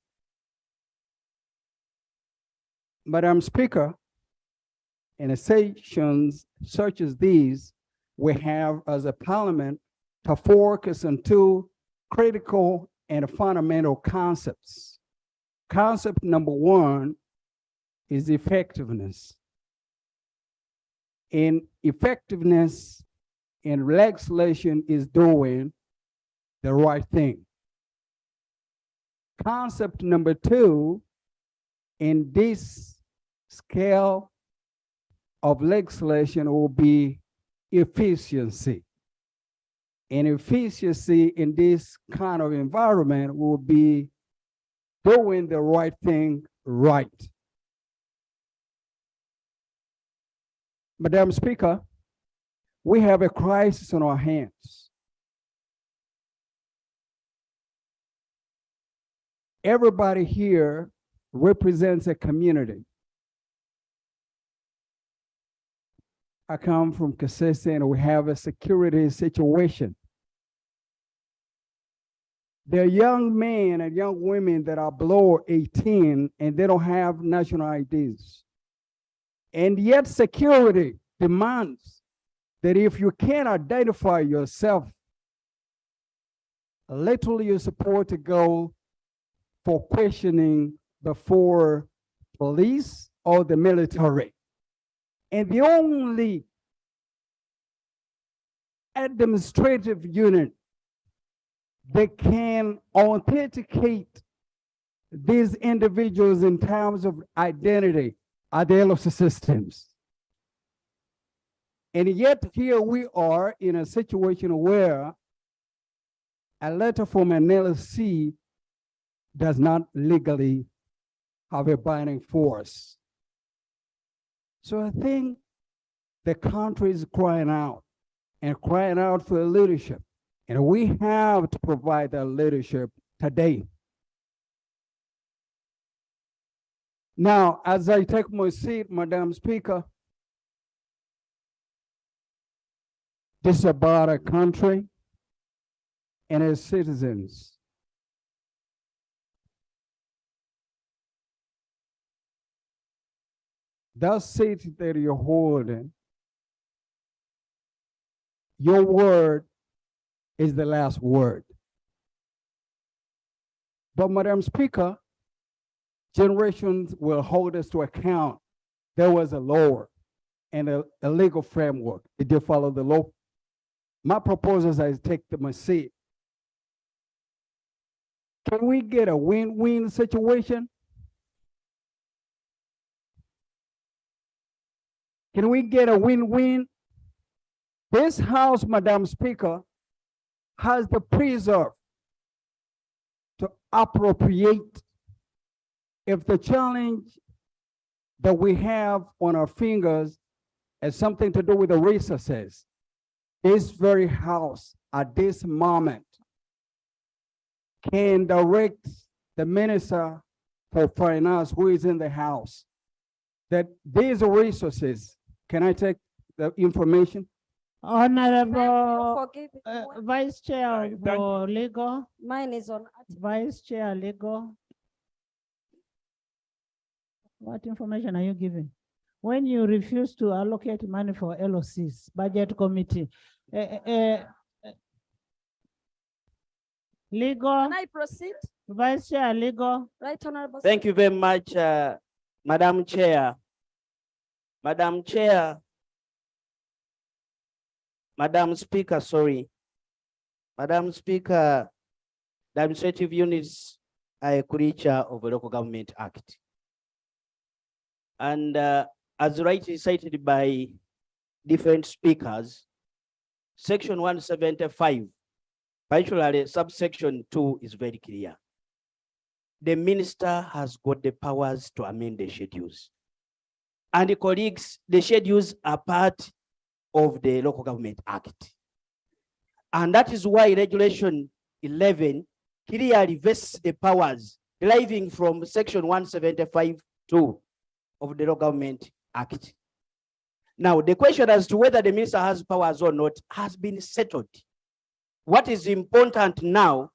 Madam Speaker, in sessions such as these, we have as a parliament to focus on two critical and fundamental concepts. Concept number one is effectiveness. And effectiveness in legislation is doing the right thing. Concept number two, in this scale of legislation, will be efficiency. And efficiency in this kind of environment will be doing the right thing right. Madam Speaker, we have a crisis on our hands. Everybody here represents a community. I come from Kasese and we have a security situation. There are young men and young women that are below 18 and they don't have national IDs. And yet security demands that if you can't identify yourself, literally you're supposed to go for questioning before police or the military. And the only administrative unit that can authenticate these individuals in terms of identity are the LOC systems. And yet here we are in a situation where a letter from an LOC does not legally have a binding force. So I think the country is crying out and crying out for leadership. And we have to provide that leadership today. Now, as I take my seat, Madam Speaker, this is about a country and its citizens. That seat that you're holding, your word is the last word. But Madam Speaker, generations will hold us to account. There was a law and a legal framework. Did you follow the law? My proposal is I take my seat. Can we get a win-win situation? Can we get a win-win? This House, Madam Speaker, has the preserve to appropriate if the challenge that we have on our fingers has something to do with the resources. This very House at this moment can direct the Minister for Finance who is in the House that these resources, can I take the information? Honorable Forgive me. Vice Chair for Legal, Mine is on. Vice Chair Legal. What information are you giving? When you refuse to allocate money for LOCs, Budget Committee, Legal, Can I proceed? Vice Chair Legal. Right, Honorable. Thank you very much, Madam Chair. Madam Chair, Madam Speaker, sorry. Madam Speaker, the administrative units are a creature of the Local Government Act. And as rightly cited by different speakers, Section 175, particularly subsection 2, is very clear. The minister has got the powers to amend the schedules. And the colleagues, the schedules are part of the Local Government Act. And that is why Regulation 11 clearly vests the powers deriving from Section 175(2) of the Local Government Act. Now, the question as to whether the minister has powers or not has been settled. What is important now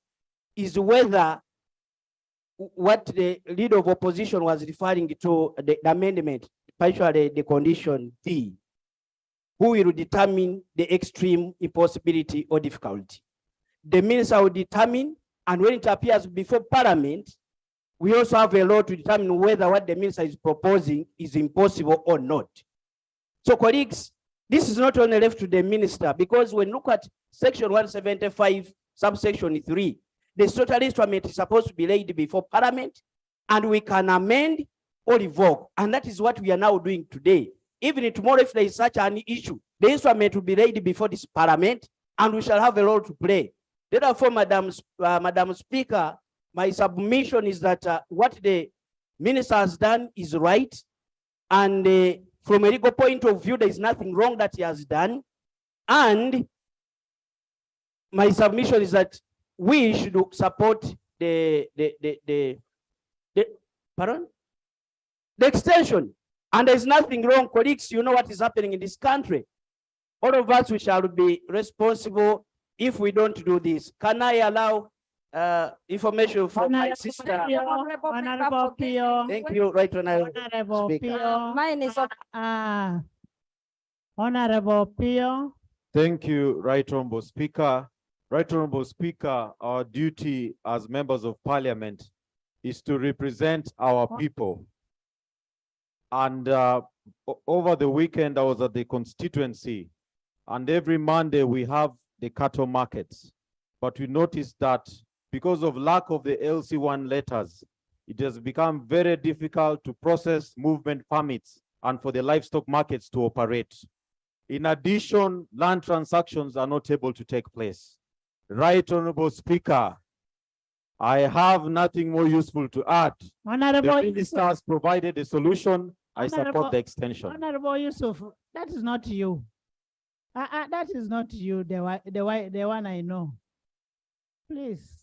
is whether what the leader of opposition was referring to, the amendment, particularly the condition D, who will determine the extreme impossibility or difficulty. The minister will determine, and when it appears before Parliament, we also have a law to determine whether what the minister is proposing is impossible or not. So colleagues, this is not only left to the minister, because when you look at Section 175, subsection 3, the total instrument is supposed to be laid before Parliament, and we can amend or revoke. And that is what we are now doing today. Even tomorrow, if there is such an issue, the instrument will be laid before this Parliament, and we shall have a role to play. Therefore, Madam Speaker, my submission is that what the minister has done is right, and from a legal point of view, there is nothing wrong that he has done. And my submission is that we should support the extension. And there's nothing wrong, colleagues. You know what is happening in this country. All of us, we shall be responsible if we don't do this. Can I allow information from my sister? Honorable Pio. Thank you, Right Honorable Honorable Speaker. Pio. Mine is on. Honorable Pio. Thank you, Right Honorable Speaker. Right Honorable Speaker, our duty as members of Parliament is to represent our people. And over the weekend, I was at the constituency, and every Monday we have the cattle markets. But we noticed that because of lack of the LC1 letters, it has become very difficult to process movement permits and for the livestock markets to operate. In addition, land transactions are not able to take place. Right Honorable Speaker, I have nothing more useful to add. Honorable The minister has provided a solution. I support the extension. Honorable Yusuf, that is not you. That is not you, the one I know. Please.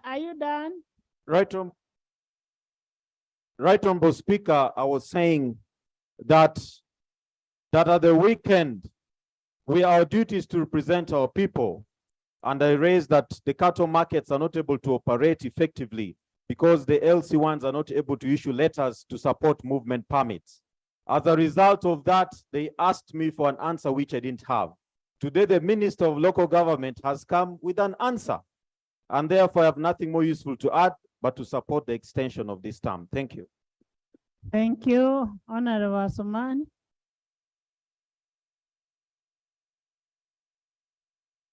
Are you done? Right Honorable Speaker, I was saying that at the weekend, our duty is to represent our people. And I raised that the cattle markets are not able to operate effectively because the LC1s are not able to issue letters to support movement permits. As a result of that, they asked me for an answer which I didn't have. Today, the Minister of Local Government has come with an answer, and therefore I have nothing more useful to add but to support the extension of this term. Thank you. Thank you, Honorable Asuman.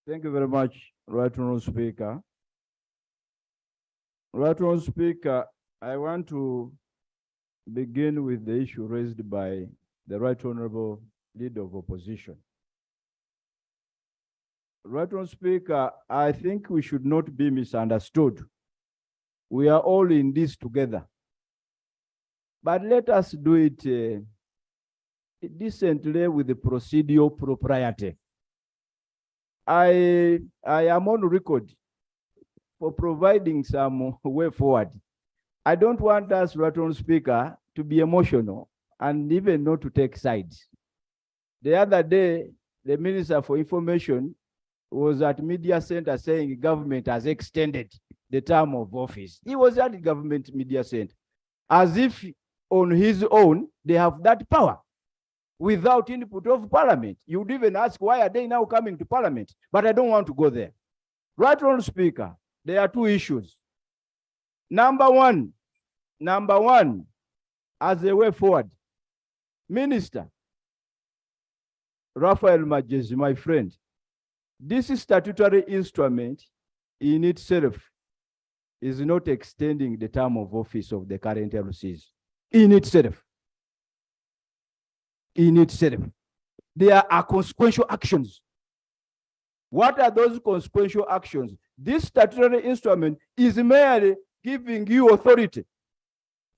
Thank you very much, Right Honorable Speaker. Right Honorable Speaker, I want to begin with the issue raised by the Right Honorable Leader of Opposition. Right Honorable Speaker, I think we should not be misunderstood. We are all in this together. But let us do it decently with the procedural propriety. I am on record for providing some way forward. I don't want us, Right Honorable Speaker, to be emotional and even not to take sides. The other day, the Minister for Information was at Media Center saying government has extended the term of office. He was at the government media center, as if on his own, they have that power without input of parliament. You would even ask, why are they now coming to parliament? But I don't want to go there. Right Honorable Speaker, there are two issues. Number one, as a way forward, Minister Raphael Magyezi, my friend, this statutory instrument in itself is not extending the term of office of the current LCs. In itself. There are consequential actions. What are those consequential actions? This statutory instrument is merely giving you authority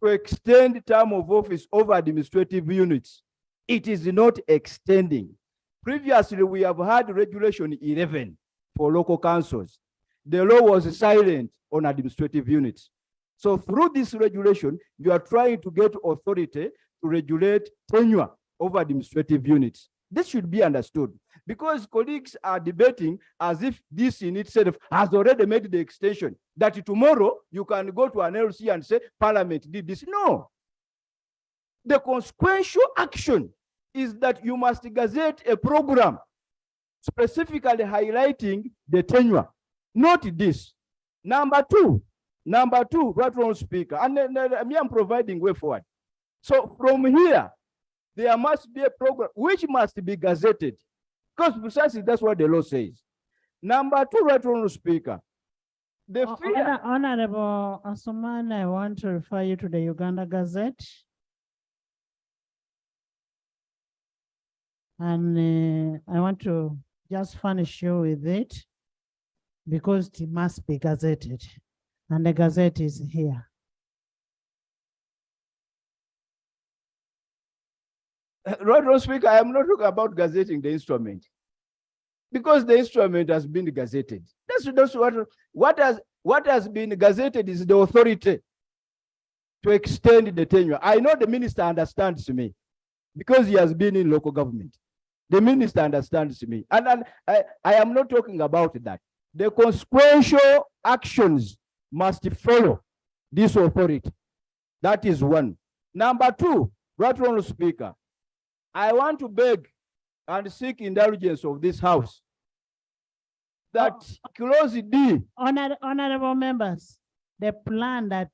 to extend term of office over administrative units. It is not extending. Previously, we have had Regulation 11 for local councils. The law was silent on administrative units. So through this regulation, you are trying to get authority to regulate tenure over administrative units. This should be understood, because colleagues are debating as if this in itself has already made the extension, that tomorrow you can go to an LC and say, Parliament did this. No. The consequential action is that you must gazette a program specifically highlighting the tenure, not this. Number two, Right Honorable Speaker, and I'm providing way forward. So from here, there must be a program which must be gazetted, because precisely that's what the law says. Number two, Right Honorable Speaker, the fear. Honorable Asuman, I want to refer you to the Uganda Gazette. And I want to just furnish you with it, because it must be gazetted. And the Gazette is here. Right Honorable Speaker, I am not talking about gazetting the instrument, because the instrument has been gazetted. That's what has been gazetted is the authority to extend the tenure. I know the minister understands me, because he has been in local government. The minister understands me. And I am not talking about that. The consequential actions must follow this authority. That is one. Number two, Right Honorable Speaker, I want to beg and seek indulgence of this House that clause D. Honorable members, the plan that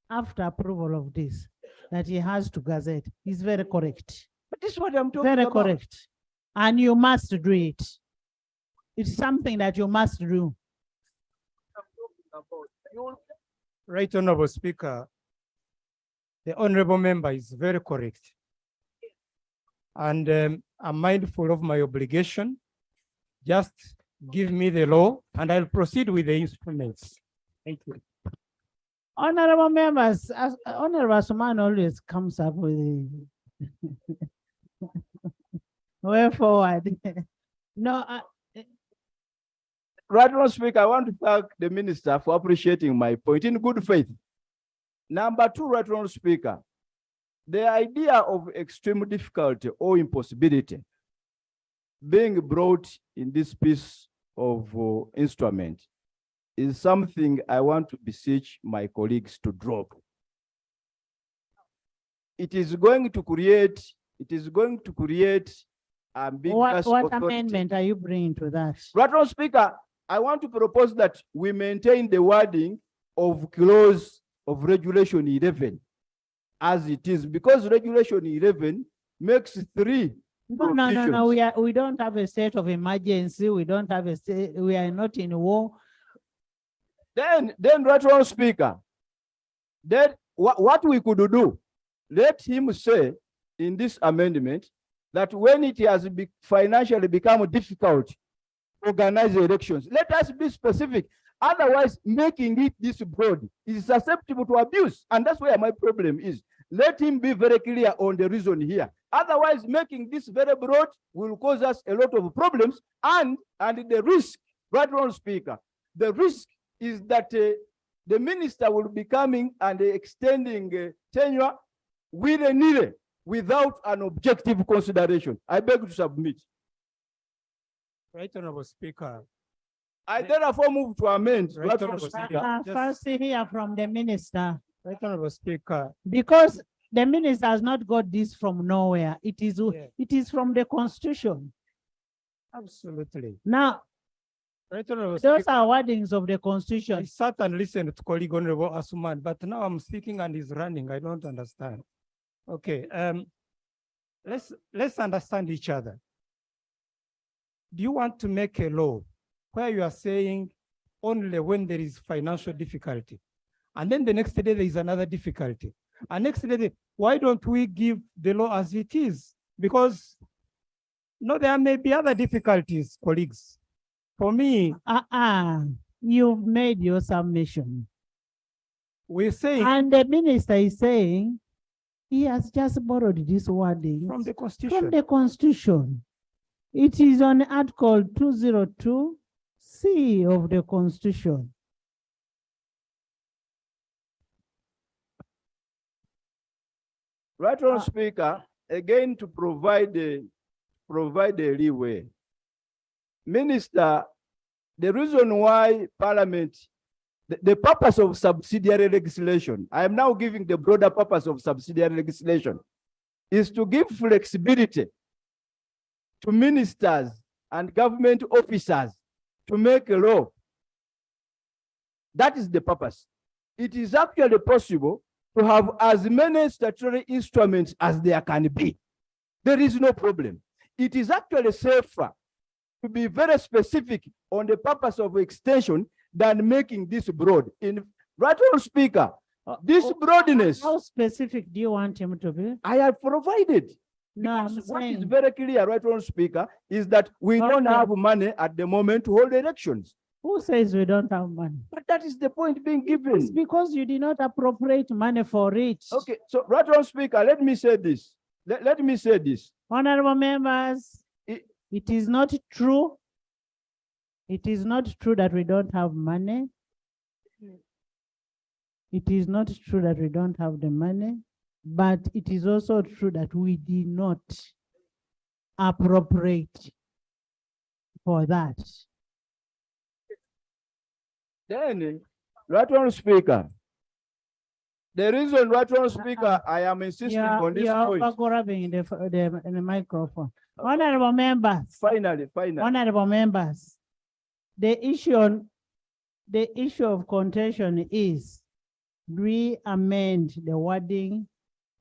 after approval of this, that he has to gazette is very correct. But this is what I'm talking about. Very correct. And you must do it. It's something that you must do. Right Honorable Speaker, the Honorable Member is very correct. And I'm mindful of my obligation. Just give me the law and I'll proceed with the instruments. Thank you. Honorable members, Honorable Asuman always comes up with way forward. No, Right Honorable Speaker, I want to thank the minister for appreciating my point in good faith. Number two, Right Honorable Speaker, the idea of extreme difficulty or impossibility being brought in this piece of instrument is something I want to beseech my colleagues to drop. It is going to create ambiguous what authority. Amendment are you bringing to that? Right Honorable Speaker, I want to propose that we maintain the wording of clause of Regulation 11 as it is, because Regulation 11 makes three. No. We don't have a state of emergency. We don't have a state. We are not in war. Then Right Honorable Speaker, then what we could do, let him say in this amendment that when it has financially become difficult to organize elections, let us be specific. Otherwise, making it this broad is susceptible to abuse. And that's where my problem is. Let him be very clear on the reason here. Otherwise, making this very broad will cause us a lot of problems. And the risk, right, Honorable Speaker, the risk is that the minister will be coming and extending tenure willy-nilly without an objective consideration. I beg to submit. Right, Honorable Speaker. I therefore move to amend. Right, Honorable Speaker. First hear from the minister, Right, Honorable Speaker. because the minister has not got this from nowhere. It is from the constitution. Absolutely. Now, Right, Honorable those Speaker. are wordings of the I constitution. sat and listened to colleague Honorable Asuman, but now I'm speaking and he's running. I don't understand. Okay, let's understand each other. Do you want to make a law where you are saying only when there is financial difficulty, and then the next day there is another difficulty, and next day, why don't we give the law as it is? Because no, there may be other difficulties, colleagues. For me, You've made your submission. we're saying And the minister is saying he has just borrowed this wording from the Constitution. from the constitution. It is on Article 202C of the constitution. Right, Honorable Speaker, again to provide a leeway. Minister, the reason why Parliament, the purpose of subsidiary legislation, I am now giving the broader purpose of subsidiary legislation, is to give flexibility to ministers and government officers to make a law. That is the purpose. It is actually possible to have as many statutory instruments as there can be. There is no problem. It is actually safer to be very specific on the purpose of extension than making this broad. In right, Honorable Speaker, this broadness. How specific do you want him to be? I have provided. No, I'm Because what is saying, very clear, right, Honorable Speaker, is that we don't Okay. have money at the moment to hold elections. who says we don't have money? But that is the point being It's given. because you did not appropriate money for it. Okay, so right, Honorable Speaker, let me say this. Let me say this. Honorable members, It- it is not true. It is not true that we don't have money. It is not true that we don't have the money, but it is also true that we did not appropriate for that. Then, right, Honorable Speaker, the reason, right, Honorable Speaker, I am insisting on this You're point. overgrabbing the microphone. Honorable members. Finally. Honorable members, the issue of contention is re-amend the wording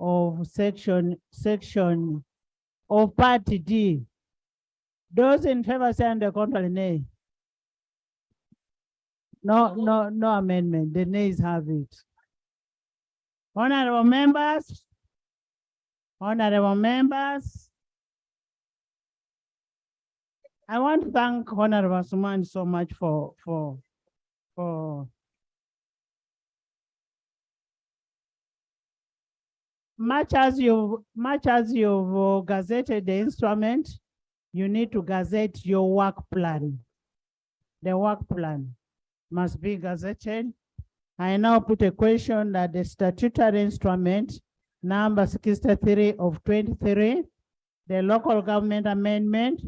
of section of Part D. Those in favor say on the contrary, nay. No amendment. The nays have it. Honorable members, I want to thank Honorable Suman so much for much as you've gazetted the instrument, you need to gazette your work plan. The work plan must be gazetted. I now put a question that the statutory instrument number 63 of 23, the local government amendment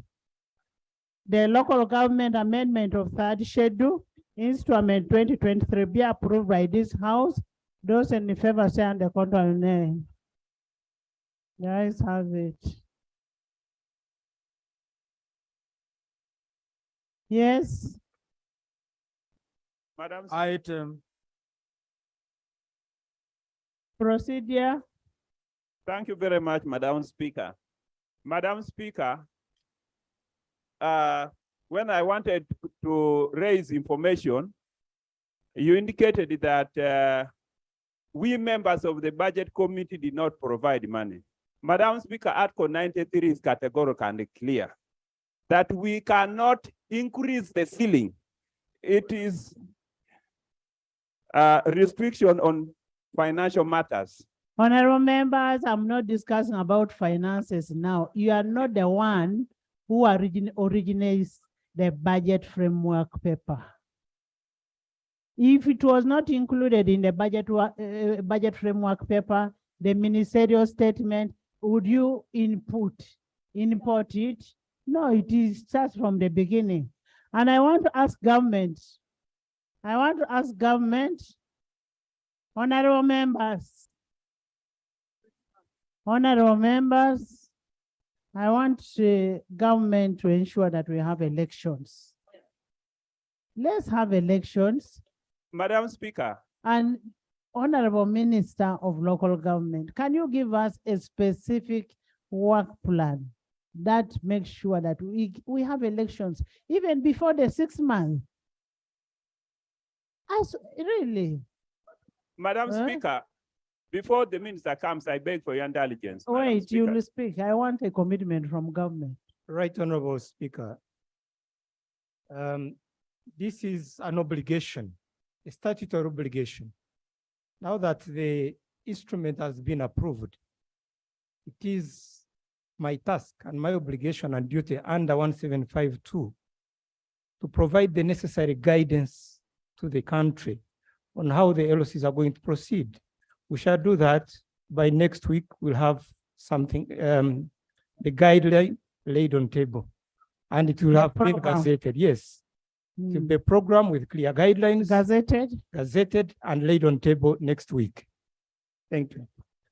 of third schedule, instrument 2023 be approved by this house. Those in favor say on the contrary, nay. The ayes have it. Yes. Madam, item. Procedure. thank you very much, Madam Speaker. Madam Speaker, when I wanted to raise information, you indicated that we members of the budget committee did not provide money. Madam Speaker, Article 93 is categorical and clear that we cannot increase the ceiling. It is a restriction on financial matters. Honorable members, I'm not discussing about finances now. You are not the one who originates the budget framework paper. If it was not included in the budget framework paper, the ministerial statement, would you import it? No, it starts from the beginning. And I want to ask government, honorable members, I want government to ensure that we have elections. Let's have elections. Madam Speaker. And Honorable Minister of Local Government, can you give us a specific work plan that makes sure that we have elections even before the 6 months? Really? Madam Speaker, before the minister comes, I beg for your indulgence. Wait, you will speak. I want a commitment from government. Right, Honorable Speaker. This is an obligation, a statutory obligation. Now that the instrument has been approved, it is my task and my obligation and duty under 1752 to provide the necessary guidance to the country on how the LOCs are going to proceed. We shall do that by next week. We'll have something, the guideline laid on table, and it will have been gazetted. Yes. It will be a program with clear guidelines. Gazetted and laid on table next week. Thank you.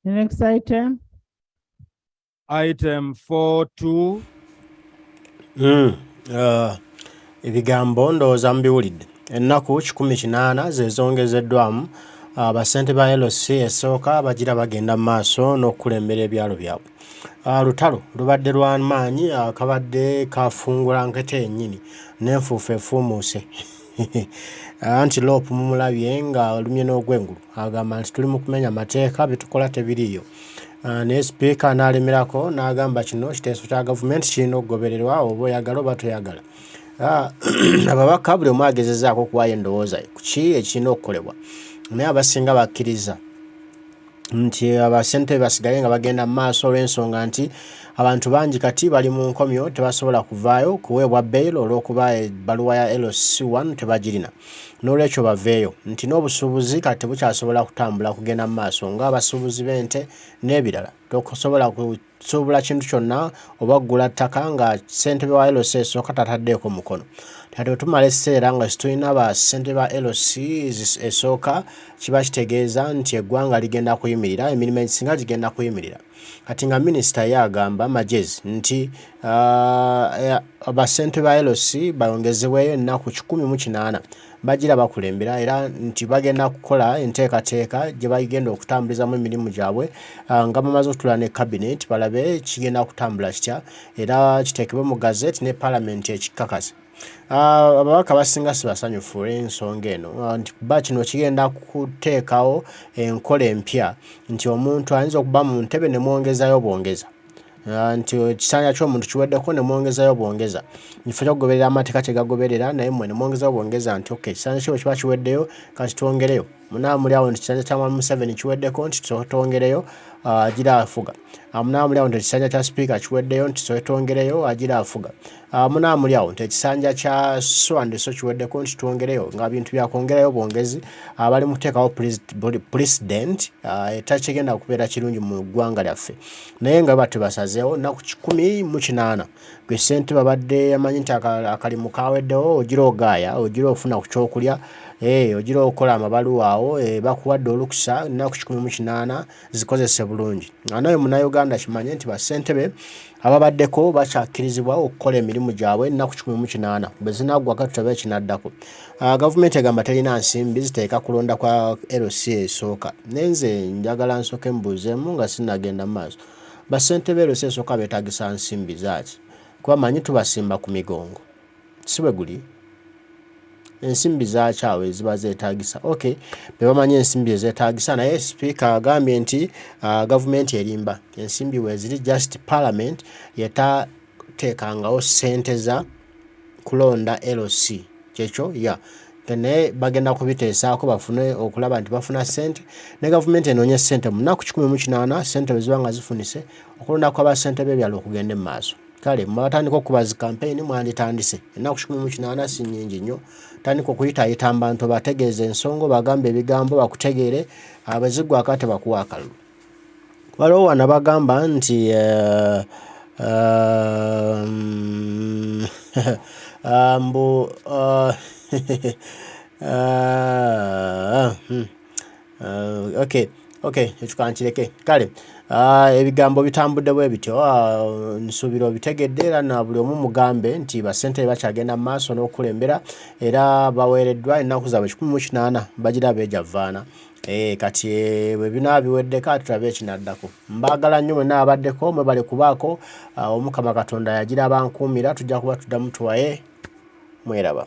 The next item. Item 4.2. Ebigambo ndowooza mbiwulidde. Ennaku 18 ze zongezeddwamu abasente ba LOC esooka bagira bagenda mu maaso n'okulembera ebyalo byabwe. Olutalo lubadde lwa maanyi, akabadde kafungula nkete ennyini n'enfuufu efuumuuse. Antilope mumulabye nga olumye n'ogwengulu agamba nti tuli mu kumenya amateeka bitukola tebiriiyo. Naye Sipiika n'alemerako n'agamba kino kiteeso kya gavumenti kirina okugobererwa oba oyagala oba toyagala. Ababaka buli omu agezezaako okuwaayo endowooza ku ki ekirina okukolebwa, naye abasinga bakkiriza nti abasente basigale nga bagenda mu maaso olw'ensonga nti abantu bangi kati bali mu nkomyo tebasobola kuvaayo kuweebwa bail olw'okuba ebbaluwa ya LC1 tebagirina. N'olwekyo baveeyo nti n'obusuubuzi kati bukyasobola kutambula kugenda mu maaso ng'abasuubuzi b'ente n'ebirala. Tokusobola kusuubula kintu kyonna oba kugula ttaka nga ssentebe wa LC esooka tataddeeko mukono. Kati otumala ekiseera nga situlina bassente ba LC esooka kiba kitegeeza nti eggwanga ligenda kuyimirira, emirimu egisinga gigenda kuyimirira. Kati nga minisita ye agamba Magyezi nti bassente ba LC bayongezebweyo ennaku 18 bagira bakulembera era nti bagenda kukola enteekateeka gye bagenda okutambulizamu emirimu gyabwe nga bamaze okutula ne cabinet balabe kigenda kutambula kitya era kiteekebwe mu gazette ne parliament ekikakasa. Ababaka basinga sibasanyufu olw'ensonga eno nti kuba kino kigenda kuteekawo enkola empya nti omuntu ayinza okuba mu ntebe ne mwongezayo bwongeza. Nti ekisanja ky'omuntu kiweddeko ne mwongezayo bwongeza. Kifo ky'okugoberera amateeka kye gagoberera naye mmwe ne mwongezayo bwongeza nti okay ekisanja kyo kiba kiweddeyo kati twongereyo. Munaamuli awo nti ekisanja kya Mwami Museveni kiweddeko nti twongereyo agira afuga. Munaamuli awo nti ekisanja kya Sipiika kiweddeyo nti twongereyo agira afuga. Munaamuli awo nti ekisanja kya Swandiso kiweddeko nti twongereyo nga bintu byakwongerayo bwongezi abali mu kuteekawo president etakigenda kubeera kirungi mu ggwanga lyaffe. Naye nga bati basazeewo nnaku 18 gwe ssente babadde amanyi nti akalimu kaweddewo ogira ogaaya ogira ofuna ku kyokulya ogira okukola amabaluwa awo bakuwadde olukusa nnaku 18 zikozese bulungi. Naye Munnayuganda kimanye nti bassentebe ababaddeko bakyakkirizibwa okukola emirimu gyabwe ennaku 18 bwe zinaggwako tutabe ekinaddako. Gavumenti egamba terina nsimbi ziteeka kulonda kwa LC esooka. Nenze njagala nsooke mbuuzeemu nga sinnagenda mu maaso. Bassentebe LC esooka beetaagisa nsimbi zaaki? Kuba manyi tubasimba ku migongo. Si bwe guli? ensimbi zakyawe ziba zeetagisa. Okay, bebamanyi ensimbi ezeetagisa, naye Sipiika agambye nti gavumenti erimba ensimbi weziri, just parliament yetateekangawo ssente za kulonda LC kyekyo ya naye bagenda kubiteesaako bafune okulaba nti bafuna ssente, ne gavumenti enoonye ssente mu nnaku 180 ssente bwe ziba nga zifunise okulonda kw'abassente b'ebyalo okugenda mu maaso. Kale mwatandika okuba zi campaign mwanditandise ennaku 180 si nnyingi nnyo, tandika okuyitaayita mu bantu bategeeze ensonga, bagambe ebigambo bakutegeere, abaziggwako ate bakuwa akalulu. Waliwo wana bagamba nti mbu okay ekikankireke kale ebigambo bitambudde bwe bityo nsuubira obitegedde era na buli omu mugambe nti bassentebe bakyagenda mu maaso n'okulembera era baweereddwa ennaku zaabwe 180 bagira beejavaana. Kati bwe bina biweddeko tulabe ekinaddako. Mbaagala nnyo mwenna abaddeko mwebale kubaako Omukama Katonda yagira abankuumira, tujja kuba tuddamu tuwaye mweraba.